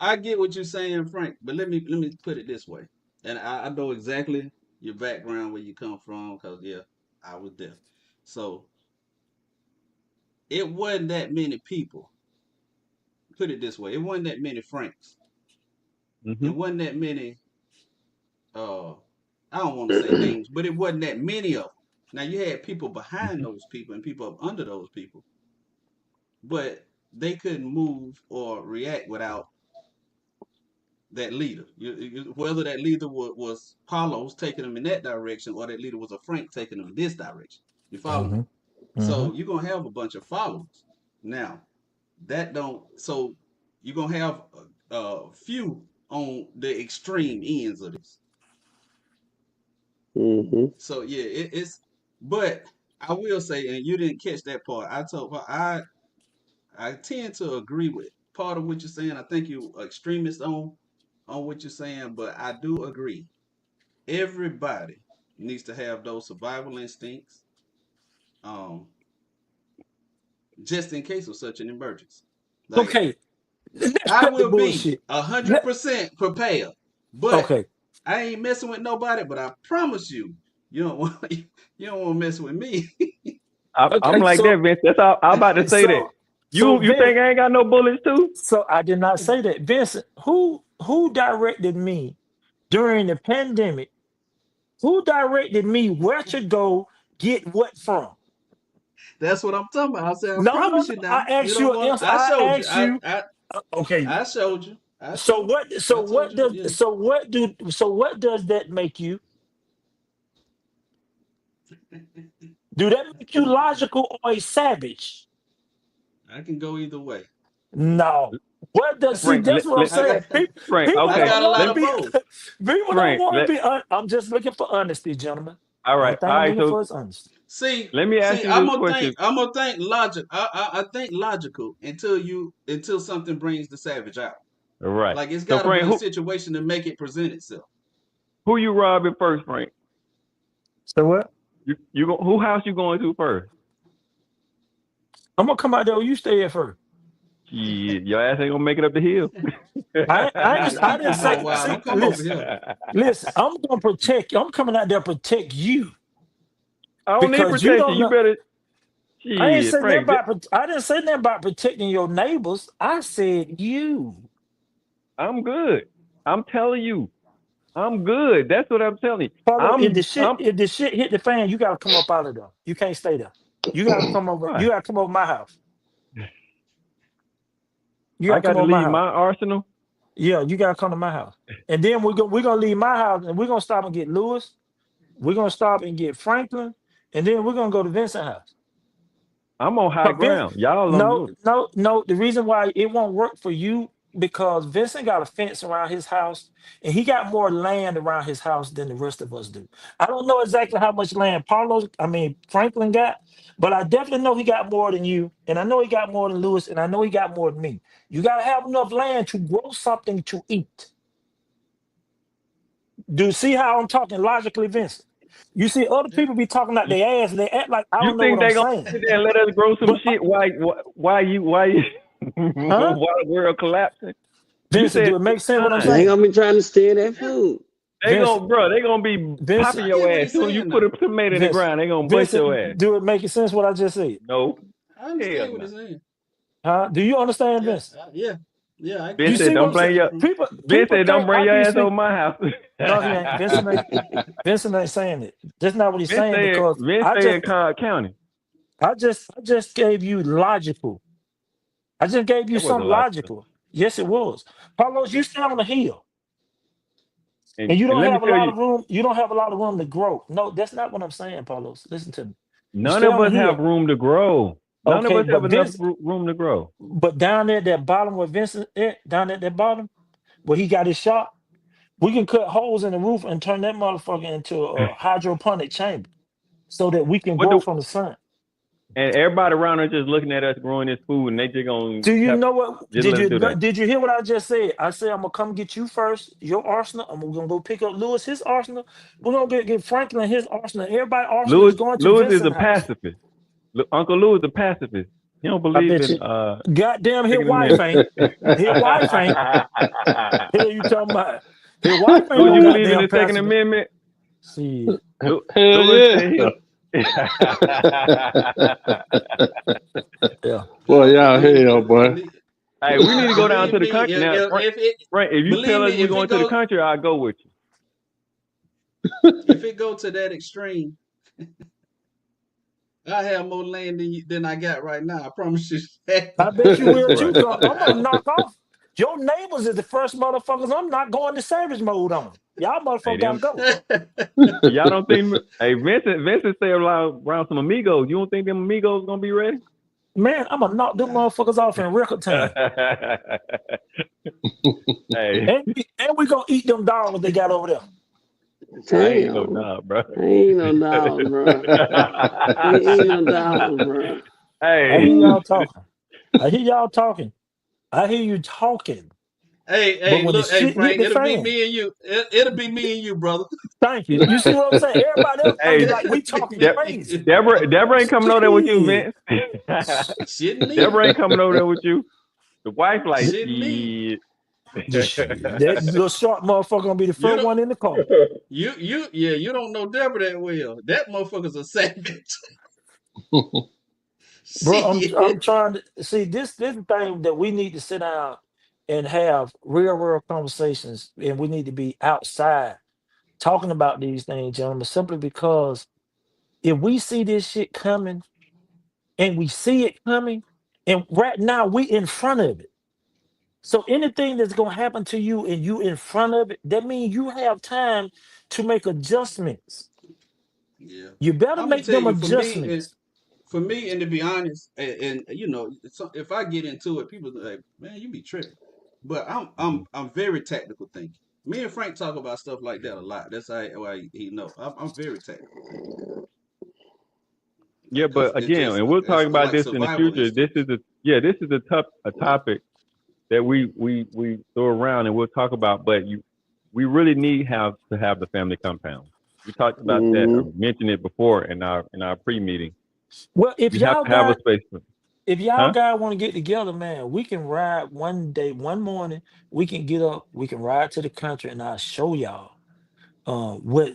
I get what you're saying, Frank, but let me put it this way, and I know exactly your background where you come from because I was there. So it wasn't that many people. Put it this way, it wasn't that many Franks. hmm It wasn't that many. Uh, I don't want to say names, but it wasn't that many of them. Now you had people behind hmm those people and people up under those people, but they couldn't move or react without that leader. Whether that leader was Paulos taking them in that direction, or that leader was a Frank taking them in this direction. You follow me? So you're gonna have a bunch of followers. Now, that don't. So you're gonna have a few on the extreme ends of this. So yeah, it's. But I will say, and you didn't catch that part. I tend to agree with part of what you're saying. I think you're extremist on what you're saying, but I do agree. Everybody needs to have those survival instincts, um, just in case of such an emergency. Like, Okay, let's I cut the will be bullshit. 100% prepared, but Okay, I ain't messing with nobody. But I promise you, you don't want you don't want to mess with me. I'm okay. like that, Vince. That's all. I'm about to say that. So You think I ain't got no bullets too? So I did not say that, Vincent. Who directed me during the pandemic? Who directed me where to go get what from? That's what I'm talking about. I said, I No, no, promise no. you I now. You asked don't you an want. answer. I I showed you. asked you. Okay. I showed you. I So told what? you. So I told what you. does? Yeah. So what do? So what does that make you? Do that make you logical or a savage? I can go either way. No. What does? See, Frank, that's what I'm I saying. got Frank. People I Okay, don't got a want lot to of be. both. People don't Frank. want to be. I'm just looking for honesty, gentlemen. All Only right, thing all I'm right. looking So for is honesty. See, let me ask you I'm this gonna question. think logic. I think logical until something brings the savage out. All right. Like, it's So got to be Frank, a situation to make it present itself. who you robbing first, Frank? So what? Who house you going to first? I'm gonna come out there where you stay at first. Shit, your ass ain't gonna make it up the hill. I didn't You say. go wild. See, Don't come over here. listen. I'm gonna protect you. I'm coming out there to protect you I don't need because you protection. don't You know. better. I ain't Shit, saying nothing Frank. about. I didn't say nothing about protecting your neighbors. I said you. I'm good. I'm telling you, I'm good. That's what I'm telling you. Follow. If the I'm. shit hit the fan, you gotta come up out of there. You can't stay there. You gotta come over. You Why? gotta come over my house. You I gotta got come to over my leave house. my arsenal. Yeah, you gotta come to my house. And then we're gonna leave my house and we're gonna stop and get Lewis. We're gonna stop and get Franklin, and then we're gonna go to Vincent's house. I'm on high But ground. Y'all on no, low. no, no. The reason why it won't work for you because Vincent got a fence around his house, and he got more land around his house than the rest of us do. I don't know exactly how much land Franklin got, but I definitely know he got more than you, and I know he got more than Lewis, and I know he got more than me. You gotta have enough land to grow something to eat. Do you see how I'm talking logically, Vincent? You see other people be talking out You, their ass and they act like I you don't know what think I'm they gonna saying. sit there and let us grow some But shit? Why you huh? why the world collapsing? You Vincent, said do it make sense what I'm They saying? gonna be trying to steal that food. Vincent, they gonna be Vincent, popping I your get what ass. he's Soon as you saying put now. a tomato in the Vincent, ground, they gonna bust your ass. Vincent, do it make sense what I just said? No, I hell understand what no. he's saying. Huh? Do you understand, Yeah, Vincent? yeah. I You Ben get said, see what what don't I'm he's bring saying? your. saying. Ben People said, don't think bring I your be ass saying over my house. no, he ain't. Vincent ain't saying it. That's not what he's saying because Vince said Cobb County. I just gave you logical. I just gave you That wasn't something logical. logical. Yes, it was. Carlos, you stand on a hill. And you And don't let me have a tell lot you, of room. You don't have a lot of room to grow. No, that's not what I'm saying, Paulos. Listen to me. You none stay of on the us have hill. room to grow. None of Okay, us have but enough room to grow. down there at that bottom where Vincent down at that bottom where he got his shop, we can cut holes in the roof and turn that motherfucker into a hydroponic chamber so that we can What grow do from the sun. and everybody around us just looking at us growing this food, and they just gonna Do you have know what just let us do that. did you hear what I just said? I said I'm gonna come get you first, your arsenal. I'm gonna go pick up Lewis his arsenal. We're gonna get Franklin his arsenal. Everybody arsenal is going to Lewis is a Vincent's house. pacifist. Uncle Lewis is a pacifist. He don't I believe bet in you. Goddamn, his Second wife Amendment. ain't. His wife ain't. Hell, you talking about? His wife ain't Louis, no you believe in goddamn the Second pacifist. Amendment? Shit. Hell Lewis yeah. said he'll. Yeah. Boy, Nah, y'all hell, boy. Hey, we need to go down believe to the me. country now. Frank, if you Believe tell me, us we're going to the country, I'll go with you. if it go to that extreme, I have more land than I got right now. I promise you that. I bet you will too. Right. 'Cause I'm gonna knock off. Your neighbors is the first motherfuckers I'm not going to savage mode on. Y'all Hey, motherfuckers gotta them. go. Y'all don't think? Hey, Vincent said around some amigos. You don't think them amigos gonna be ready? Man, I'm gonna knock them motherfuckers off in record time. Hey, And we gonna eat them dogs they got over there. I ain't no Damn. dog, bro. Ain't no dogs, bro. Ain't no dogs, bro. I hear Hey, y'all talking. I hear y'all talking. I hear you talking. But Hey, when the look, hey shit hit Frank, the it'll be fan, me and you. It'll be me and you, brother. thank you. You see what I'm saying? Everybody else hey, thinking like we talking Me crazy. and Deborah ain't coming over there with you, Shit. Vince. Shitting me. Deborah ain't coming over there with you. The wife like, Shitting me. shit. Shit. That little short motherfucker gonna be the You first don't one in the car. you don't know Deborah that well. That motherfucker's a savage. Bro, I'm Shit. trying to see this thing that we need to sit down and have real world conversations, and we need to be outside talking about these things, gentlemen, simply because if we see this shit coming and we see it coming, and right now we in front of it. So anything that's gonna happen to you and you in front of it, that means you have time to make adjustments. Yeah. You better I'm gonna make tell them you adjustments. and to be honest, and you know, if I get into it, people are like, man, you be tripping. But I'm very technical thinking. Me and Frank talk about stuff like that a lot. That's why he know. I'm very technical thinking Yeah, because but again, and we'll it's talk about like this in the survival future. instincts. This is a topic that we throw around and we'll talk about. But we really need to have the family compound. We talked about that or Mm-hmm. mentioned it before in our pre-meeting. Well, We have to have a space for, if y'all huh? guys want to get together, man, we can ride one day, one morning. We can get up, we can ride to the country, and I'll show y'all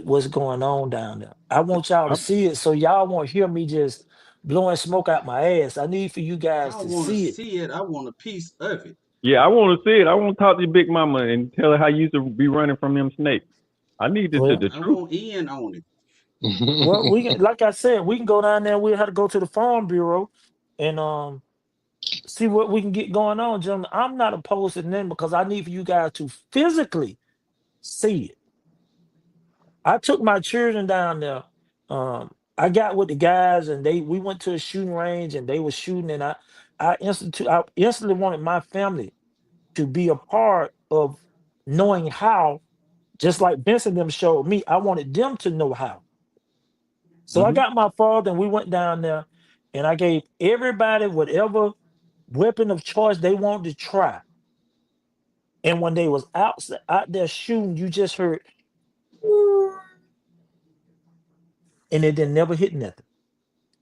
what's going on down there. I want y'all to I, see it, so y'all won't hear me just blowing smoke out my ass. I need for you I guys don't to want to see it. see it. I want a piece of it. yeah, I want to see it. I want to talk to your big mama and tell her how you used to be running from them snakes. I need Well, the I truth. want in on it. we can, like I said, we can go down there. We have to go to the farm bureau and see what we can get going on, gentlemen. I'm not opposed to them because I need for you guys to physically see it. I took my children down there. I got with the guys and we went to a shooting range and they were shooting and I instantly wanted my family to be a part of knowing how, just like Benson them showed me. I wanted them to know how. So I Hmm. got my father and we went down there and I gave everybody whatever weapon of choice they wanted to try. And when they was out there shooting, you just heard and it didn't never hit nothing.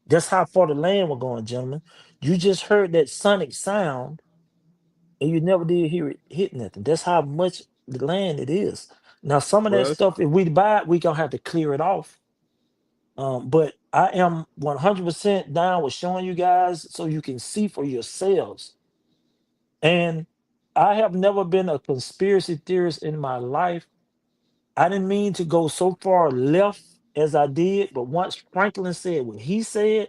That's how far the land was going, gentlemen. You just heard that sonic sound and you never did hear it hit nothing. That's how much the land it is. Now, some of that Well, stuff, if we buy it, we gonna have to clear it off. But I am 100% down with showing you guys so you can see for yourselves. And I have never been a conspiracy theorist in my life. I didn't mean to go so far left as I did, but once Franklin said what he said,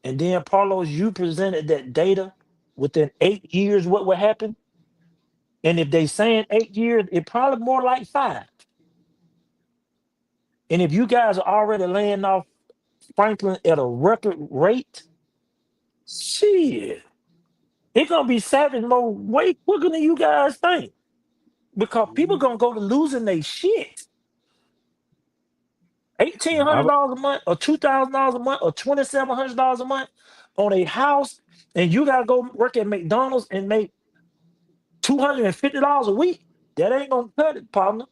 and then Carlos, you presented that data within 8 years, what would happen? And if they saying 8 years, it probably more like 5. And if you guys are already laying off Franklin at a record rate, shit, it's gonna be savage more way quicker than you guys think. Because people gonna go to losing their shit. eighteen I, hundred dollars a month, or $2,000 a month, or $2,700 a month on a house, and you gotta go work at McDonald's and make $250 a week. That ain't gonna cut it, partner.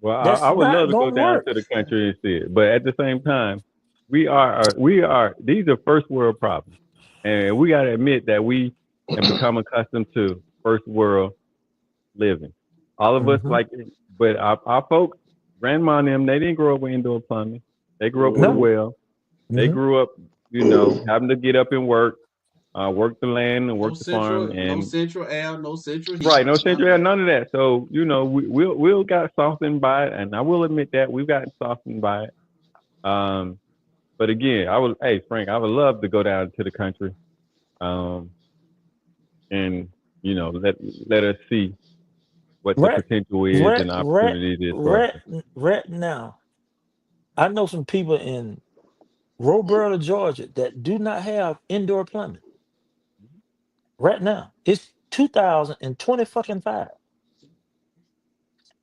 well, That's I would love not to go gonna down work. to the country and see it, but at the same time, we are these are first world problems, and we got to admit that we have become accustomed to first world living. All of us Mhm. like, but our folks, grandma and them, they didn't grow up with indoor plumbing. They grew up with a No. Mm-hmm. well. They Mhm. grew up, having to get up and work the land and work the farm, No and central air, no central heat, right, no none of central air, that. none of that. So we'll got softened by it, and I will admit that we've gotten softened by it. Um, but again, hey Frank, I would love to go down to the country, um, and let us see what the Right, potential is right, and the right, opportunity is for right, us. right now. I know some people in Roberta, Georgia, that do not have indoor plumbing. Right now, it's 2020 fucking five.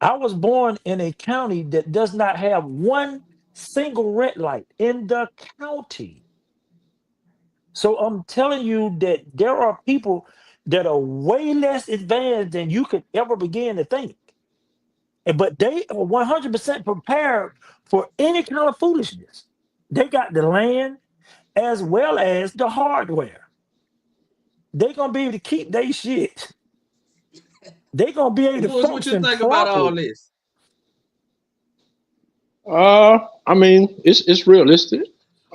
I was born in a county that does not have one single red light in the county. So I'm telling you that there are people that are way less advanced than you could ever begin to think. But they are 100% prepared for any kind of foolishness. They got the land as well as the hardware. They're going to be able to keep their shit. They're going to be able to Lewis, what you function think about all properly. this? I mean, it's realistic.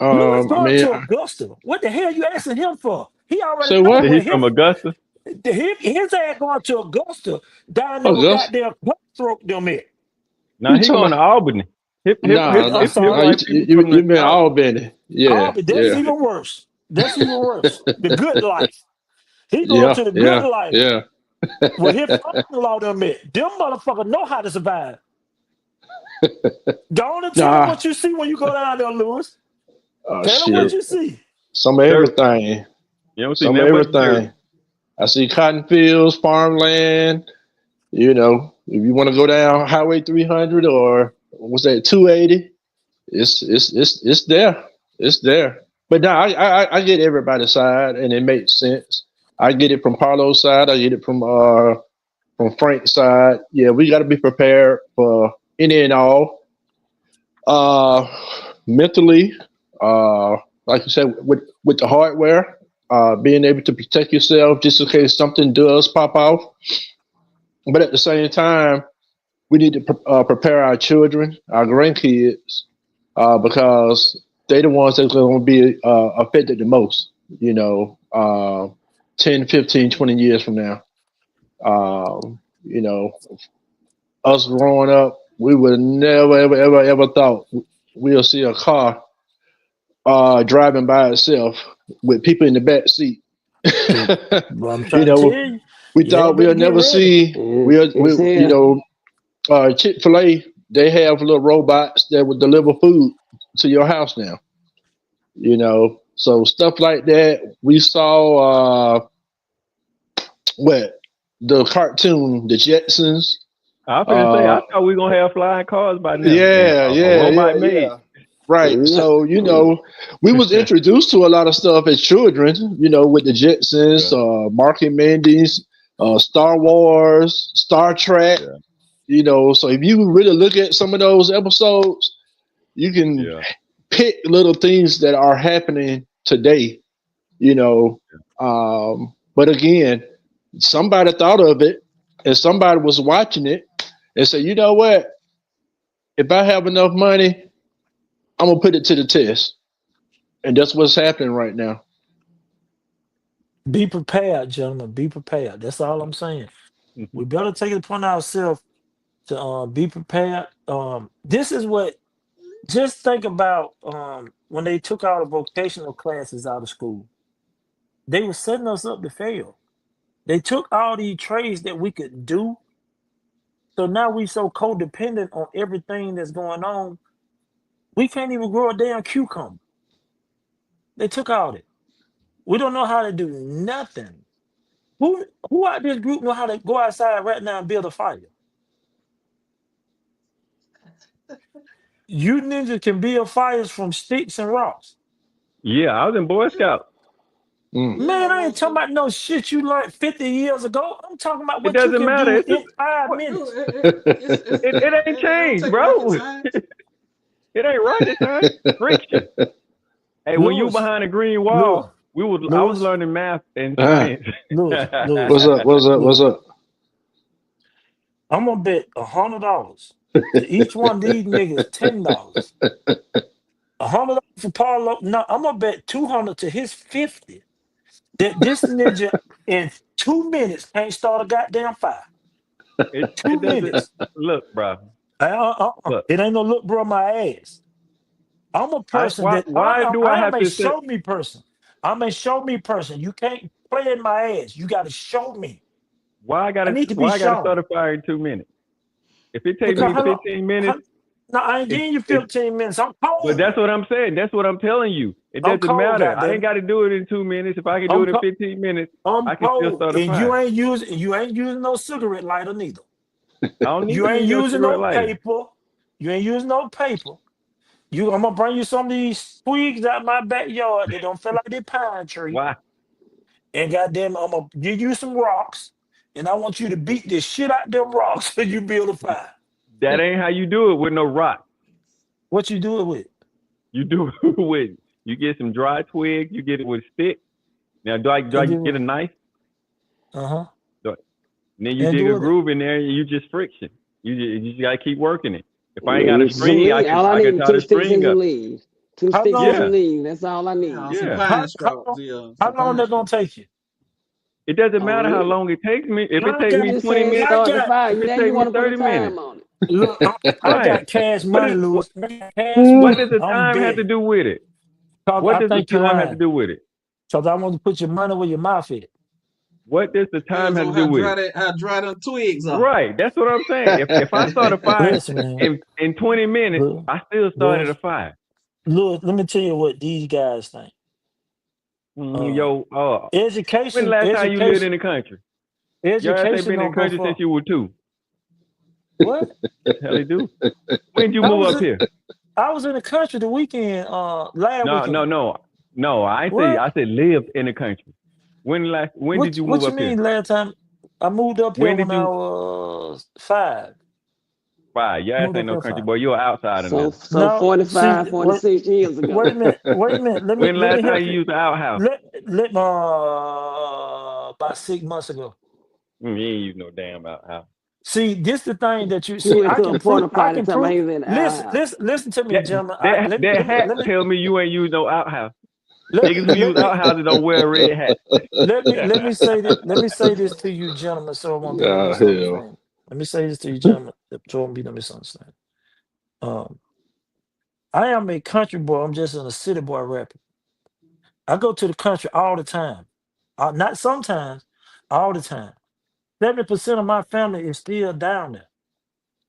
Lewis I going mean, to Augusta. What the hell you asking him for? He already so know what? what He's from Augusta. his ass going to Augusta down there Oh, with Gus, goddamn cutthroat them at. Now you he talking going to about? Albany. Nah, I'm Hip sorry. nah, white people you from the you been south. all been. Oh, Yeah, but that's yeah, even worse. That's even worse. The good life. He going yeah, to the good yeah, life. yeah. Well, his father-in-law them at. Them motherfuckers know how to survive. Go on and tell them Nah, what you see when you go down there, Lewis. oh Tell them what shit. you see. Some of Dirt. everything. You don't see Some of nothing but dirt. everything. I see cotton fields, farmland. If you want to go down Highway 300 or what's that 280, it's there. It's there. But now I get everybody's side, and it makes sense. I get it from Paulo's side. I get it from Frank's side. Yeah, we got to be prepared for any and all. Uh, Mentally, uh, like you said, with the hardware, being able to protect yourself just in case something does pop off. But at the same time, we need to prepare our children, our grandkids, because they're the ones that's going to be affected the most, 10, 15, 20 years from now. You know, us growing up, we would never, ever, ever, ever thought we'll see a car driving by itself with people in the back seat. Shit. Well, I'm you trying to tell know, you, we y'all thought better we'll get never ready. see, It's here. Chick-fil-A, they have little robots that will deliver food to your house now. So stuff like that. We saw what the cartoon, the Jetsons. I was gonna say I Uh, thought we gonna have flying cars by now. yeah, A yeah, yeah, robot made. yeah. Right. No, So, we was introduced to a lot of stuff as children, with the Jetsons, Yeah, Mark and Mindy's, Star Wars, Star Trek, yeah, so if you really look at some of those episodes, you can yeah. pick little things that are happening today, you know. But again, somebody thought of it and somebody was watching it and said, you know what? If I have enough money, I'm gonna put it to the test. And that's what's happening right now. Be prepared, gentlemen. Be prepared. That's all I'm saying. Mhm. We better take it upon ourselves to be prepared. This is what. Just think about when they took all the vocational classes out of school. They were setting us up to fail. They took all these trades that we could do. So now we so codependent on everything that's going on. We can't even grow a damn cucumber. They took all that. We don't know how to do nothing. Who out this group know how to go outside right now and build a fire? You ninjas can build fires from sticks and rocks. Yeah, I was in Boy Scout. Mm. Yeah, I Man, I ain't was talking too. about no shit you learned 50 years ago. I'm talking about It what you doesn't can matter. do It's just in five what No, minutes. it ain't it don't changed, take rocket bro. science. It ain't rocket science. Friction. Hey, when you Lewis, behind a green Lewis, wall, I was Lewis, learning math and Ah, science. Lewis, what's up? What's up? What's Lewis. up? I'm gonna bet $100 to each one of these niggas $10. $100 for Paulo. No, I'm gonna bet 200 to his 50 that this ninja in 2 minutes can't start a goddamn fire. It Two doesn't minutes. look, bro. Look, It ain't no look, bro, my ass. I'm a I person why that why do I I am have a to say show me person. I'm a show me person. You can't play in my ass. You got to show me. Why I I gotta need to be why I gotta shown. start a fire in 2 minutes? If it takes Because me how long? 15 minutes, No, I ain't it, giving you it 15 minutes. I'm but cold. that's what I'm saying. That's what I'm telling you. It I'm doesn't cold, matter. I ain't goddamn. got to do it in 2 minutes. If I can do I'm it in cold. 15 minutes, I'm I can still cold. start a And fire. you ain't using no cigarette lighter neither. I don't need You to ain't use no using cigarette no lighter. paper. You ain't using no paper. I'm gonna bring you some of these twigs out my backyard that don't feel like they pine tree. Why? And goddamn, I'm gonna give you some rocks, and I want you to beat the shit out them rocks so you build a fire. That ain't how you do it with no rock. What you do it with? You do it with, you get some dry twigs, you get it with a stick. Now, do I And get a do knife? uh-huh. And then you And dig do a it. groove in there, and you just friction. You just gotta keep working it. If I ain't Yeah, got a you some string, leaves. All I I need can is tie 2 the sticks and string some up. leaves. 2 How sticks and long? some Yeah, leaves. That's all I need. Yeah, some yeah. pine How straws. long? Yeah, How some long pine that gonna straws. take you? It doesn't Oh, matter how yeah. long it takes me. If it I takes I'm got, me just 20 saying minutes, I start the got. fire. it You could now take you me want to put a 30 minutes. time on it. Look, I Right. got cash What money, is Lewis. I got cash what money. does the I'm time have to betting. do with it? Cause What I does the think you time have to lying. do with it? Cause I want to put your money where your mouth is. What does the time Depends have on to do with it? how dry them twigs are. Right. That's what I'm saying. If I start a fire Listen, man. in 20 minutes, Look, I still started a Lewis, fire. Lewis, let me tell you what these guys think. Uh, Yo, when the education, last time you lived in education, the country? Your ass ain't education been in don't the go country since for you were 2. what? Hell, they do. When did you I move was up in, here? I was in the country the weekend, last No, no, weekend. no, no. I say What? I said lived in the country. When did you move What you up here? mean last time? I moved up here When when did I you was 5. fire? Your ass Moved ain't up no here country 5. boy. You're an outsider So now. so No, see, 45, 46 years ago. wait a minute, wait a minute. When Let me last time help you you. used the outhouse? Let about 6 months ago. You ain't use no damn outhouse. See, this the thing that you He see. went to a porta I potty can talking about prove. he was in the outhouse. Listen to me, That gentlemen. that hat tell me you ain't use no outhouse. Let Niggas who let use me outhouses don't wear a red hat. let me say this. Let me say this to you, gentlemen, so it won't be no Ah, hell. misunderstanding. Let me say this to you, gentlemen, so it won't be no misunderstanding. Um, I am a country boy. I'm just a city boy rapper. I go to the country all the time. Not sometimes, all the time. 70% of my family is still down there.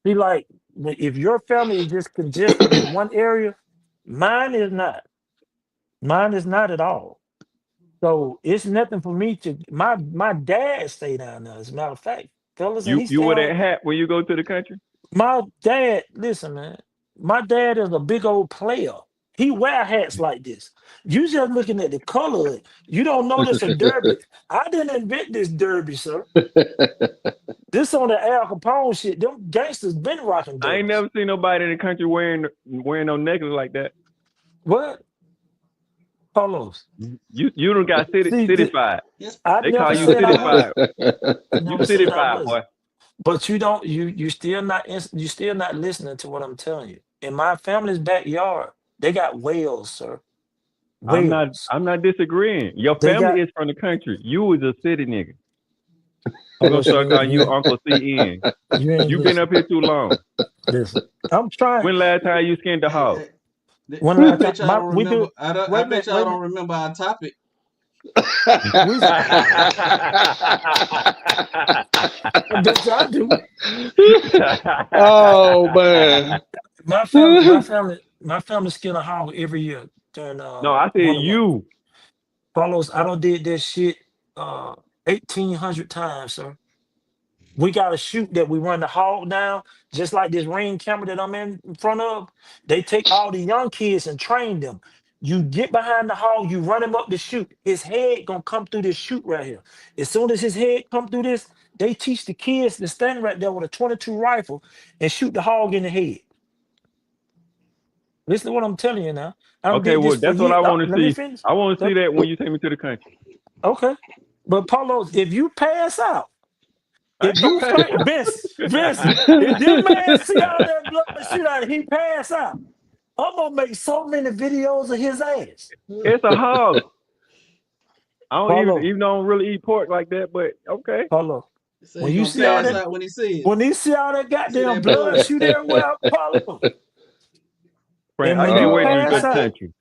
See, like, if your family is just congested in one area, mine is not. Mine is not at all. So it's nothing for me to. My dad stay down there. As a matter of fact, fellas, and he You stay wear on. that hat when you go to the country? My dad, listen, man. My dad is a big old player. He wear hats like this. You just looking at the color of it. You don't know this a derby. I didn't invent this derby, sir. This on the Al Capone shit. Them gangsters been rocking I ain't derbies. never seen nobody in the country wearing no necklace like that. What? Carlos. You don't got See, cityfied. Yes. I They never call you Yeah. said I cityfied. wasn't. I You never said I cityfied, wasn't. boy. But you don't. You still not. You still not listening to what I'm telling you. In my family's backyard, they got whales, sir. Whales. I'm not disagreeing. Your They family got. is from the country. You was a city nigga. We're gonna Carlos, start calling you Uncle CN. you ain't You been listen. up here too long. Listen. I'm trying. When last time you skinned the Hey, hog? hey, One I last time, bet y'all don't we remember. do. I Wait a bet minute. y'all Wait a don't minute. remember our topic. We. I bet y'all do. Oh man. My family skin a hog every year during No, I said winter month. you. Carlos, I don't did this shit uh 1,800 times, sir. We got a shoot that we run the hog down, just like this ring camera that I'm in front of. They take all the young kids and train them. You get behind the hog, you run him up the chute. His head gonna come through this chute right here. As soon as his head come through this, they teach the kids to stand right there with a 22 rifle and shoot the hog in the head. Listen to what I'm telling you now. I done Okay, did this well for that's what years. I want to Let me see. finish. I want to see Let- that when you take me to the country. Okay. But Paulo, if you pass out, I if ain't gonna you pass faint, Vince, if this man see all that blood shoot out and he pass out, I'm gonna make so many videos of his ass. It's a hog. I don't Paulo, even don't really eat pork like that, but okay. Paulo, He said when he you gonna see all pass that, out when he see it. when he see all that See goddamn that blood blood. shoot everywhere, Paulo, Frank, and I when can't you wait till you go pass to the out, country.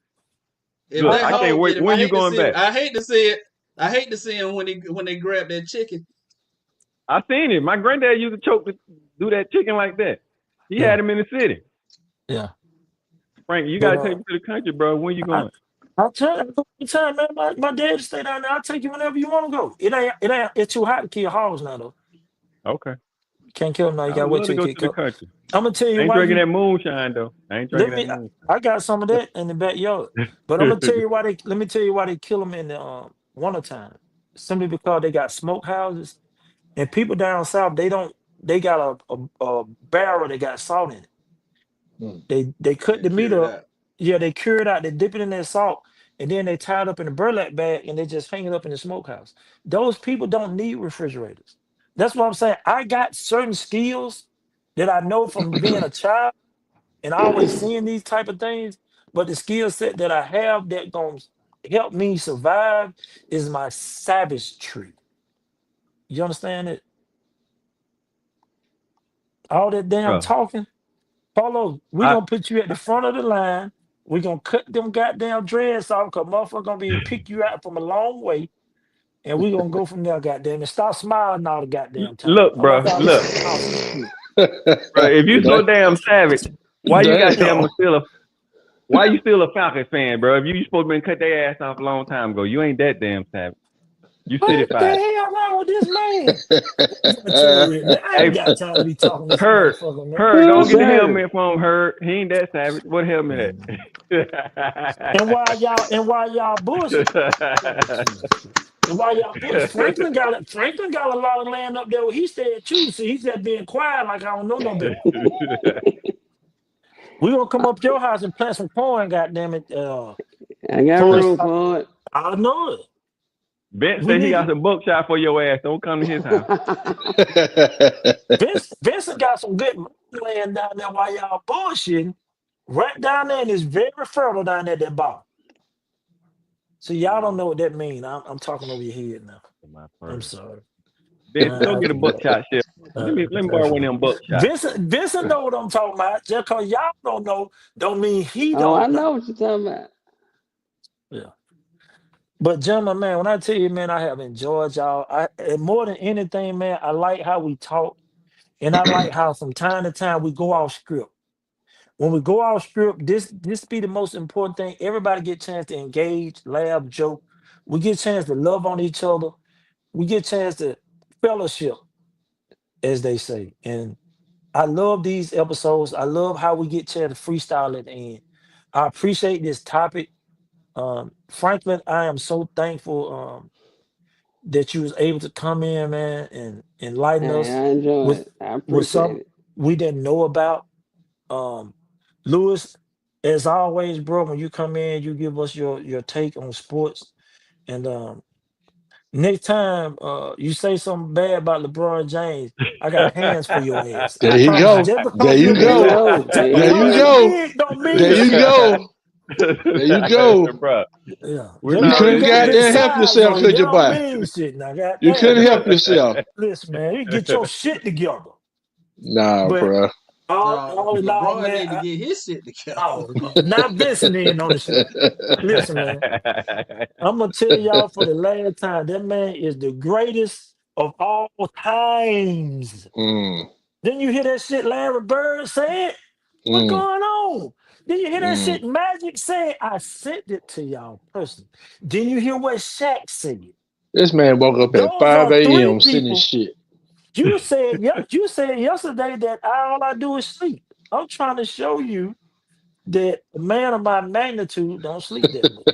If Look, that I can't hog wait. get him, I When you hate to going see it. back? I hate to see it. I hate to see him when they grab that chicken. I seen it. My granddad used to do that chicken like that. He Yeah. had him in the city. Yeah. Frank, you But gotta take me to the country, bro. When you going? I'll tell you all the time, man. My dad stay down there. I'll take you whenever you want to go. It's too hot to kill hogs now though. Okay. Can't kill them now. You I gotta would wait love to till go it to get the cut. country. I'm gonna tell I you ain't why drinking you that moonshine though. I ain't let drinking me. that moonshine. I got some of that in the backyard, but I'm gonna tell you why they. Let me tell you why they kill them in the wintertime. Simply because they got smoke houses, and people down south they don't. They got a barrel that got salt in it. Mm. They cut They the meat cure it up. out. Yeah, they cure it out. They dip it in that salt, and then they tie it up in a burlap bag, and they just hang it up in the smokehouse. Those people don't need refrigerators. That's what I'm saying. I got certain skills that I know from being a child and always seeing these type of things. But the skill set that I have that gonna help me survive is my savage. You understand it? All that damn Bro, talking. Paulo, we I gonna put you at the front of the line. We gonna cut them goddamn dreads off because motherfucker gonna be pick you out from a long way. And we gonna go from there, goddamn it. Stop smiling all the goddamn time. look, I want bro. y'all to Look, smile some shit. bro. If you so Damn. damn savage, why you goddamn Damn. still a why you still a Falcons fan, bro? If you supposed to been cut their ass off a long time ago, you ain't that damn savage. You What the citified. hell wrong with this man? I tell you, man, I Hey, ain't got time to be talking to this Hurd, motherfucker, man. Go Yes, get the sir. helmet from Hurd. He ain't that savage. What helmet And at? why y'all bullshit? And why y'all bullshit? Franklin got a lot of land up there where he said too. See, he's just being quiet like I don't know no better. We gonna come up to your house and plant some corn, goddamn it. I got For us, room for I know it. Ben We said he need got to. some buckshot for your ass. Don't come to his house. it. Vincent got some good land down there while y'all bullshitting. Right down there, and it's very fertile down there at that bottom. So y'all don't know what that means. I'm talking over your head now. My I'm purse. sorry. Ben, go get a buckshot shell. Let me borrow one of them buckshots. Vincent know what I'm talking about. Just cause y'all don't know, don't mean he Oh, I don't know know. what you're talking about. Yeah. But gentlemen, man, when I tell you, man, I have enjoyed y'all. And more than anything, man, I like how we talk, and I like how from time to time we go off script. When we go off script, this be the most important thing. Everybody get a chance to engage, laugh, joke. We get a chance to love on each other. We get a chance to fellowship, as they say. And I love these episodes. I love how we get a chance to freestyle at the end. I appreciate this topic. Franklin, I am so thankful that you was able to come in, man, and enlighten Hey, us I enjoy with it. I with appreciate some it. we didn't know about. Um, Lewis, as always, bro, when you come in, you give us your take on sports. And next time you say something bad about LeBron James, I got hands for your ass. I There you promise you. go. Just There because you you're There you big, go. go. just There There you you because you're go. go. big don't There mean you shit. go. There you go. Bro, Yeah. we're Just You not because you couldn't ready got yet. big goddamn help size yourself, on you, that could you, don't boy? mean shit. Now, You goddamn. couldn't help yourself. Listen, man, you get your shit together. Nah, But bro. all in all, LeBron man, need to get his shit together. not Vincent in on the shit. Listen, man, I'm gonna tell y'all for the last time, that man is the greatest of all times. Mm, Didn't you hear that shit Larry Bird said? What's mm, going on? Didn't you hear that mm. shit Magic said? I sent it to y'all personally. Didn't you hear what Shaq said? This man woke up at Those 5 are three a.m. sending people. shit. You said yesterday that all I do is sleep. I'm trying to show you that a man of my magnitude don't sleep that much.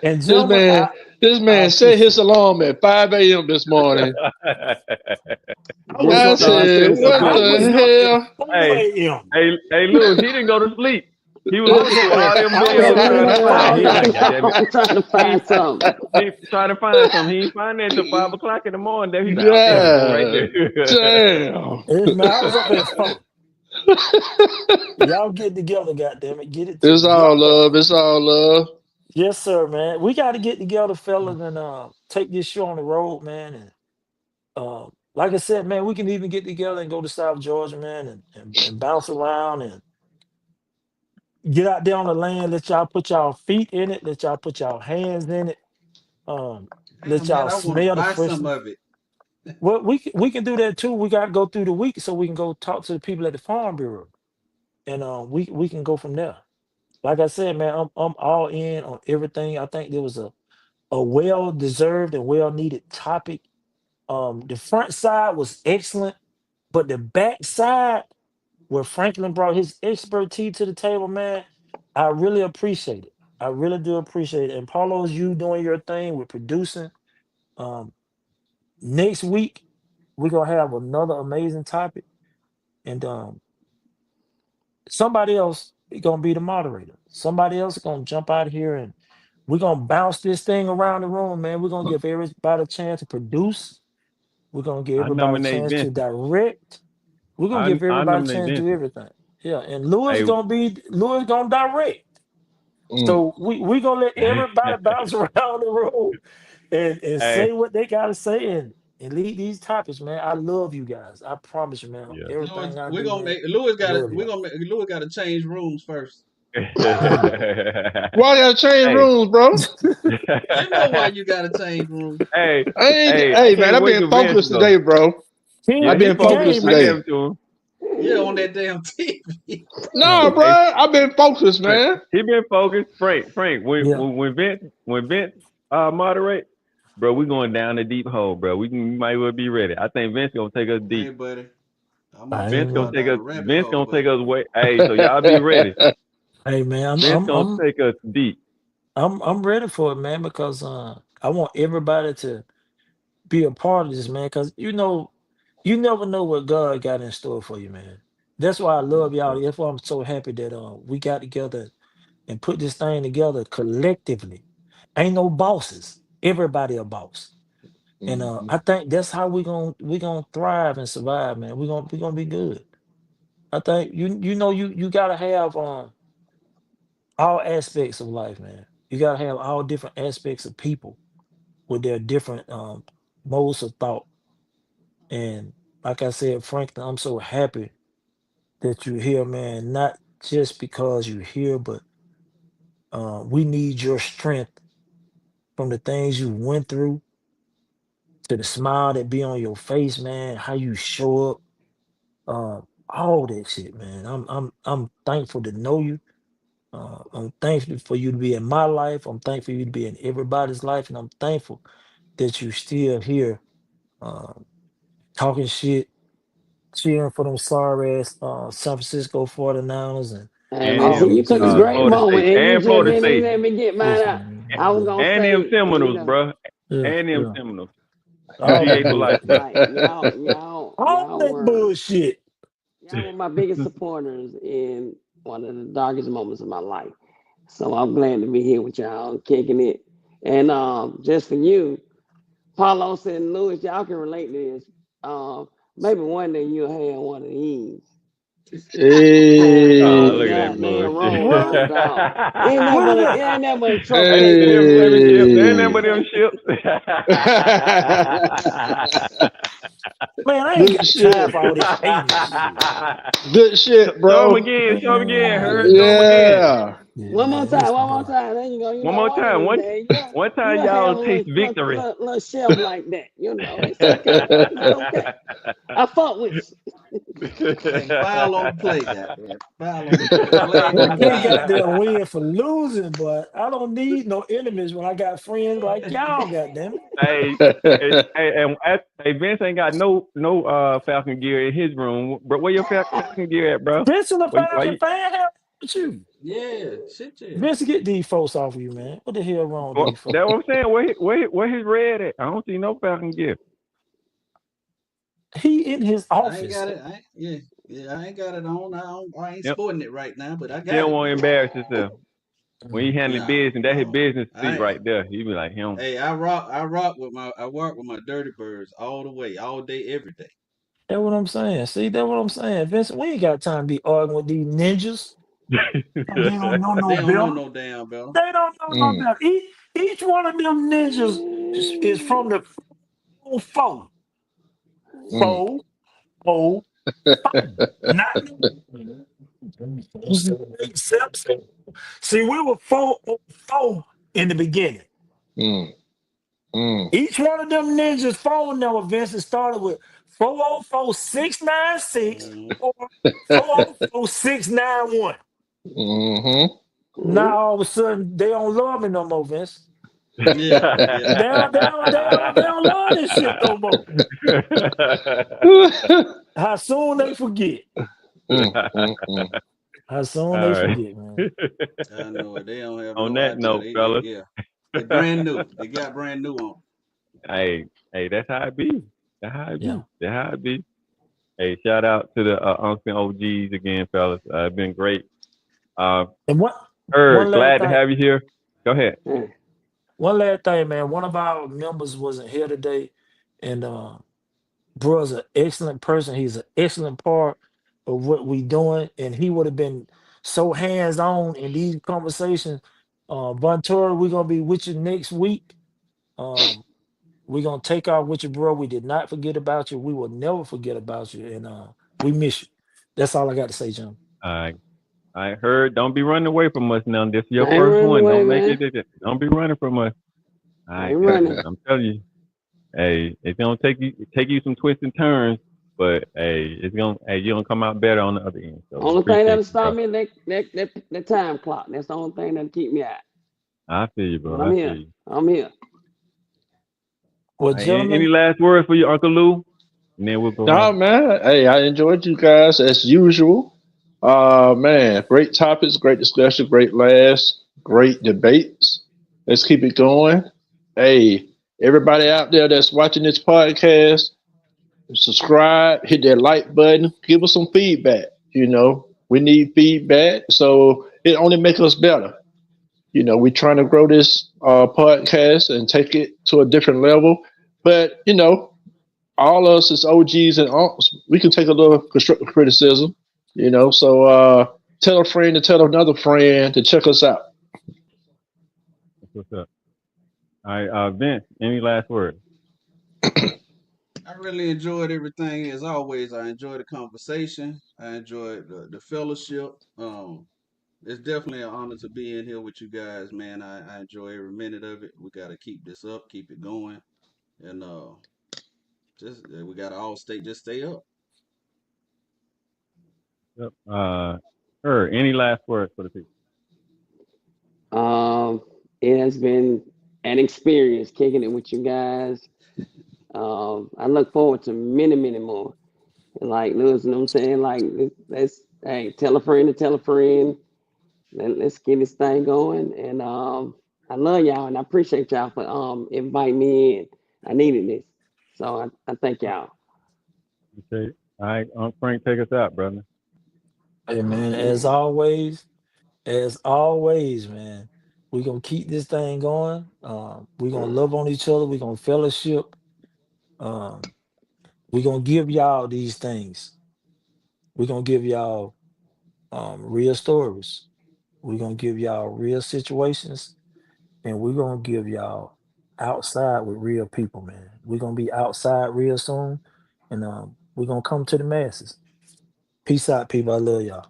And This gentlemen, man, this I man set his appreciate it. alarm at 5 a.m. this morning. I was Just I to up at start said, putting some what I clock was in. up at the 4 hey, a.m. Lewis, he didn't go to sleep. He was I looking was up through at all them I was videos up at trying to find. five He was like, a.m. God damn it. I'm trying to He find something. he trying to find something. He ain't find that till 5 o'clock in the morning. Then he's hell? like, oh, there it go right God there. damn. Yes, man, I was up at 4. Y'all get together, goddamn it. Get it It's all together. love. It's all love. Yes, sir, man. We got to get together, fellas, and take this show on the road, man. And like I said, man, we can even get together and go to South Georgia, man, and bounce around and get out there on the land. Let y'all put y'all feet in it. Let y'all put y'all hands in it. Um, let Damn, man, y'all I want to smell the buy some freshness. of it. Well, we can do that too. We gotta go through the week so we can go talk to the people at the Farm Bureau, and we can go from there. Like I said, man, I'm all in on everything. I think there was a well deserved and well needed topic. The front side was excellent, but the back side, where Franklin brought his expertise to the table, man, I really appreciate it. I really do appreciate it. And Paulo's, you doing your thing with producing. Um, Next week we're gonna have another amazing topic, and somebody else is gonna be the moderator. Somebody else is gonna jump out here, and we're gonna bounce this thing around the room, man. We're gonna give everybody a chance to produce. We're gonna give I everybody a nominate chance to Vincent. direct. We're gonna give I everybody a nominate chance to do Vincent. everything. Yeah, and Hey, Louis gonna direct. Mm. So we gonna let everybody bounce around the room and hey, say what they gotta say and lead these topics, man. I love you guys. I promise you, man. yeah. Louis, Everything I we're do, gonna man. make Louis I got to love we're y'all. gonna make Louis got to change rooms first. Mm. Why you gotta change hey, rules, bro? You know why you got to change rooms? hey, Hey, I man, can't I've wait been to Vince focused though. today, bro. King, Yeah, I've he been King focused. focused game, I man. gave today. him to him. Yeah, on that damn TV. No, bro, Hey, I've been focused, Frank, man. he been focused. Frank, Yeah. when Vince moderate, bro, we going down a deep hole, bro. We might well be ready. I think Vince gonna take us Hey, deep. buddy, I'm gonna I take ain't y'all down a rabbit Vince hole, gonna take buddy. us way. Hey, so y'all be ready. hey man, Vince gonna take us deep. I'm ready for it, man, because I want everybody to be a part of this, man, because you never know what God got in store for you, man. That's why I love y'all. That's why I'm so happy that we got together and put this thing together collectively. Ain't no bosses. Everybody a boss. And Mhm. I think that's how we gonna thrive and survive, man. We gonna be good. I think you gotta have all aspects of life, man. You gotta have all different aspects of people with their different modes of thought. And like I said, Franklin, I'm so happy that you're here, man. Not just because you're here, but we need your strength from the things you went through to the smile that be on your face, man. How you show up, all that shit, man. I'm thankful to know you. I'm thankful for you to be in my life. I'm thankful for you to be in everybody's life, and I'm thankful that you still here, uh, talking shit, cheering for them sorry ass San Francisco 49ers and Hey And man, all see, them you that took a shit, great man. Florida moment State. and you And jumped Florida in and State. let me get mine out. Listen, I was gonna And them say, Seminoles, bro. yeah, And them yeah, Seminoles. all that GA for life, bro. bullshit, like all that bullshit. y'all were my biggest supporters in one of the darkest moments of my life. So I'm glad to be here with y'all, kicking it. And just for you, Paulo and Louis, y'all can relate to this. Maybe one day you'll have one of these. Oh, On look the at that goddamn bullshit. What? railroad, dog. Ain't that What but is it that? ain't that but a That trophy ain't case them, full of them ships. That ain't shit. them Hey. but them ships. Man, I ain't Good got time shit. for all this hating and shit. Good shit, Show them bro. again. Show them again. Heard. Man, Show them again. Yeah. yeah, One more man, time, listen, one more bro. time. There you go. You One know, more one of time. these days, One time you'll have y'all a taste victory. little chef like that. You know, it's okay. It's okay. I fought with Hey, file on the play, goddamn. File on the play. Flag Well, I on the can't play. goddamn win for losing, but I don't need no enemies when I got friends like y'all, goddamn it. Hey, hey, Vince ain't got no Falcon gear in his room. Bro, where your Falcon gear at, bro? Vince and the Why Falcon you, fan, hell with you. Yeah, shit, yeah. Vince, get these folks off of you, man. What the hell wrong with what, these folks? that what I'm saying. Where his red at? I don't see no Falcon gear. He in his I ain't office. got it. Yeah, I ain't got it on. I ain't Yep. sporting it right now, but I He got don't it. want to embarrass himself. When he handling No, business, that's his no. business speak I right there. He be like him. Hey, I work with my dirty birds all the way, all day, every day. That's what I'm saying. See, that's what I'm saying. Vince, we ain't got time to be arguing with these ninjas. They don't know no They don't know better. no damn better. They don't know no Mm, better. Each one of them ninjas is from the four. mm. Four, four, not except. See, we were 4-4 in the beginning. Mm. Mm. Each one of them ninjas phone number, Vincent, started with 404-696 Mm-hmm. or 404-691. Mm-hmm. Now all of a sudden they don't love me no more, Vince. Yeah, yeah. They don't love this shit no more. How soon they forget? How soon All they right. forget, man? I know it. They don't have On no that idea. note, fellas, Yeah. They brand new. They got brand new on. hey, that's how it be. That's how it Yeah. be. That's how it be. Hey, shout out to the Unks and OGs again, fellas. It's been great. Uh, And one last glad to thing. have you here. Go ahead. One last thing, man. One of our members wasn't here today, and bro's an excellent person. He's an excellent part of what we doing, and he would have been so hands on in these conversations. Vontura, we're gonna be with you next week. Um, we're gonna take off with you, bro. We did not forget about you. We will never forget about you, and we miss you. That's all I got to say, John. I heard. Don't be running away from us now. This is your I ain't first running one. away, Don't make man. it. Don't be running from us. All I right, ain't cause running. I'm telling you, hey, it's gonna take you some twists and turns, but hey, you're gonna come out better on the other end. So Only thing appreciate that'll you, stop bro. me is that time clock. That's the only thing that'll keep me out. I feel you, But bro. I'm I feel here. you. I'm here. Well, Any gentlemen, last words for you, Uncle Lou? And then we'll go Nah, around. man. Hey, I enjoyed you guys as usual. Man, great topics, great discussion, great laughs, great debates. Let's keep it going. Hey, everybody out there that's watching this podcast, subscribe, hit that like button, give us some feedback. We need feedback, so it only makes us better. We're trying to grow this podcast and take it to a different level. But all of us as OGs and unks, we can take a little constructive criticism. So tell a friend to tell another friend to check us out. That's what's up. All right, Vince. Any last words? I really enjoyed everything as always. I enjoyed the conversation. I enjoyed the fellowship. It's definitely an honor to be in here with you guys, man. I enjoy every minute of it. We got to keep this up, keep it going, and just we got to all stay up. Yep. Any last words for the people? Um, it has been an experience kicking it with you guys. I look forward to many, many more. And like Lewis, you know what I'm saying? Like, let's hey, tell a friend to tell a friend. Let's get this thing going. And I love y'all and I appreciate y'all for inviting me in. I needed this. So I thank y'all. Okay. All right, Frank, take us out, brother. hey man, Man. as always, man, we gonna keep this thing going. We gonna love on each other. We gonna fellowship. Um, we gonna give y'all these things. We gonna give y'all real stories. We gonna give y'all real situations, and we're gonna give y'all outside with real people, man. We're gonna be outside real soon, and we're gonna come to the masses. Peace out, people. I love y'all.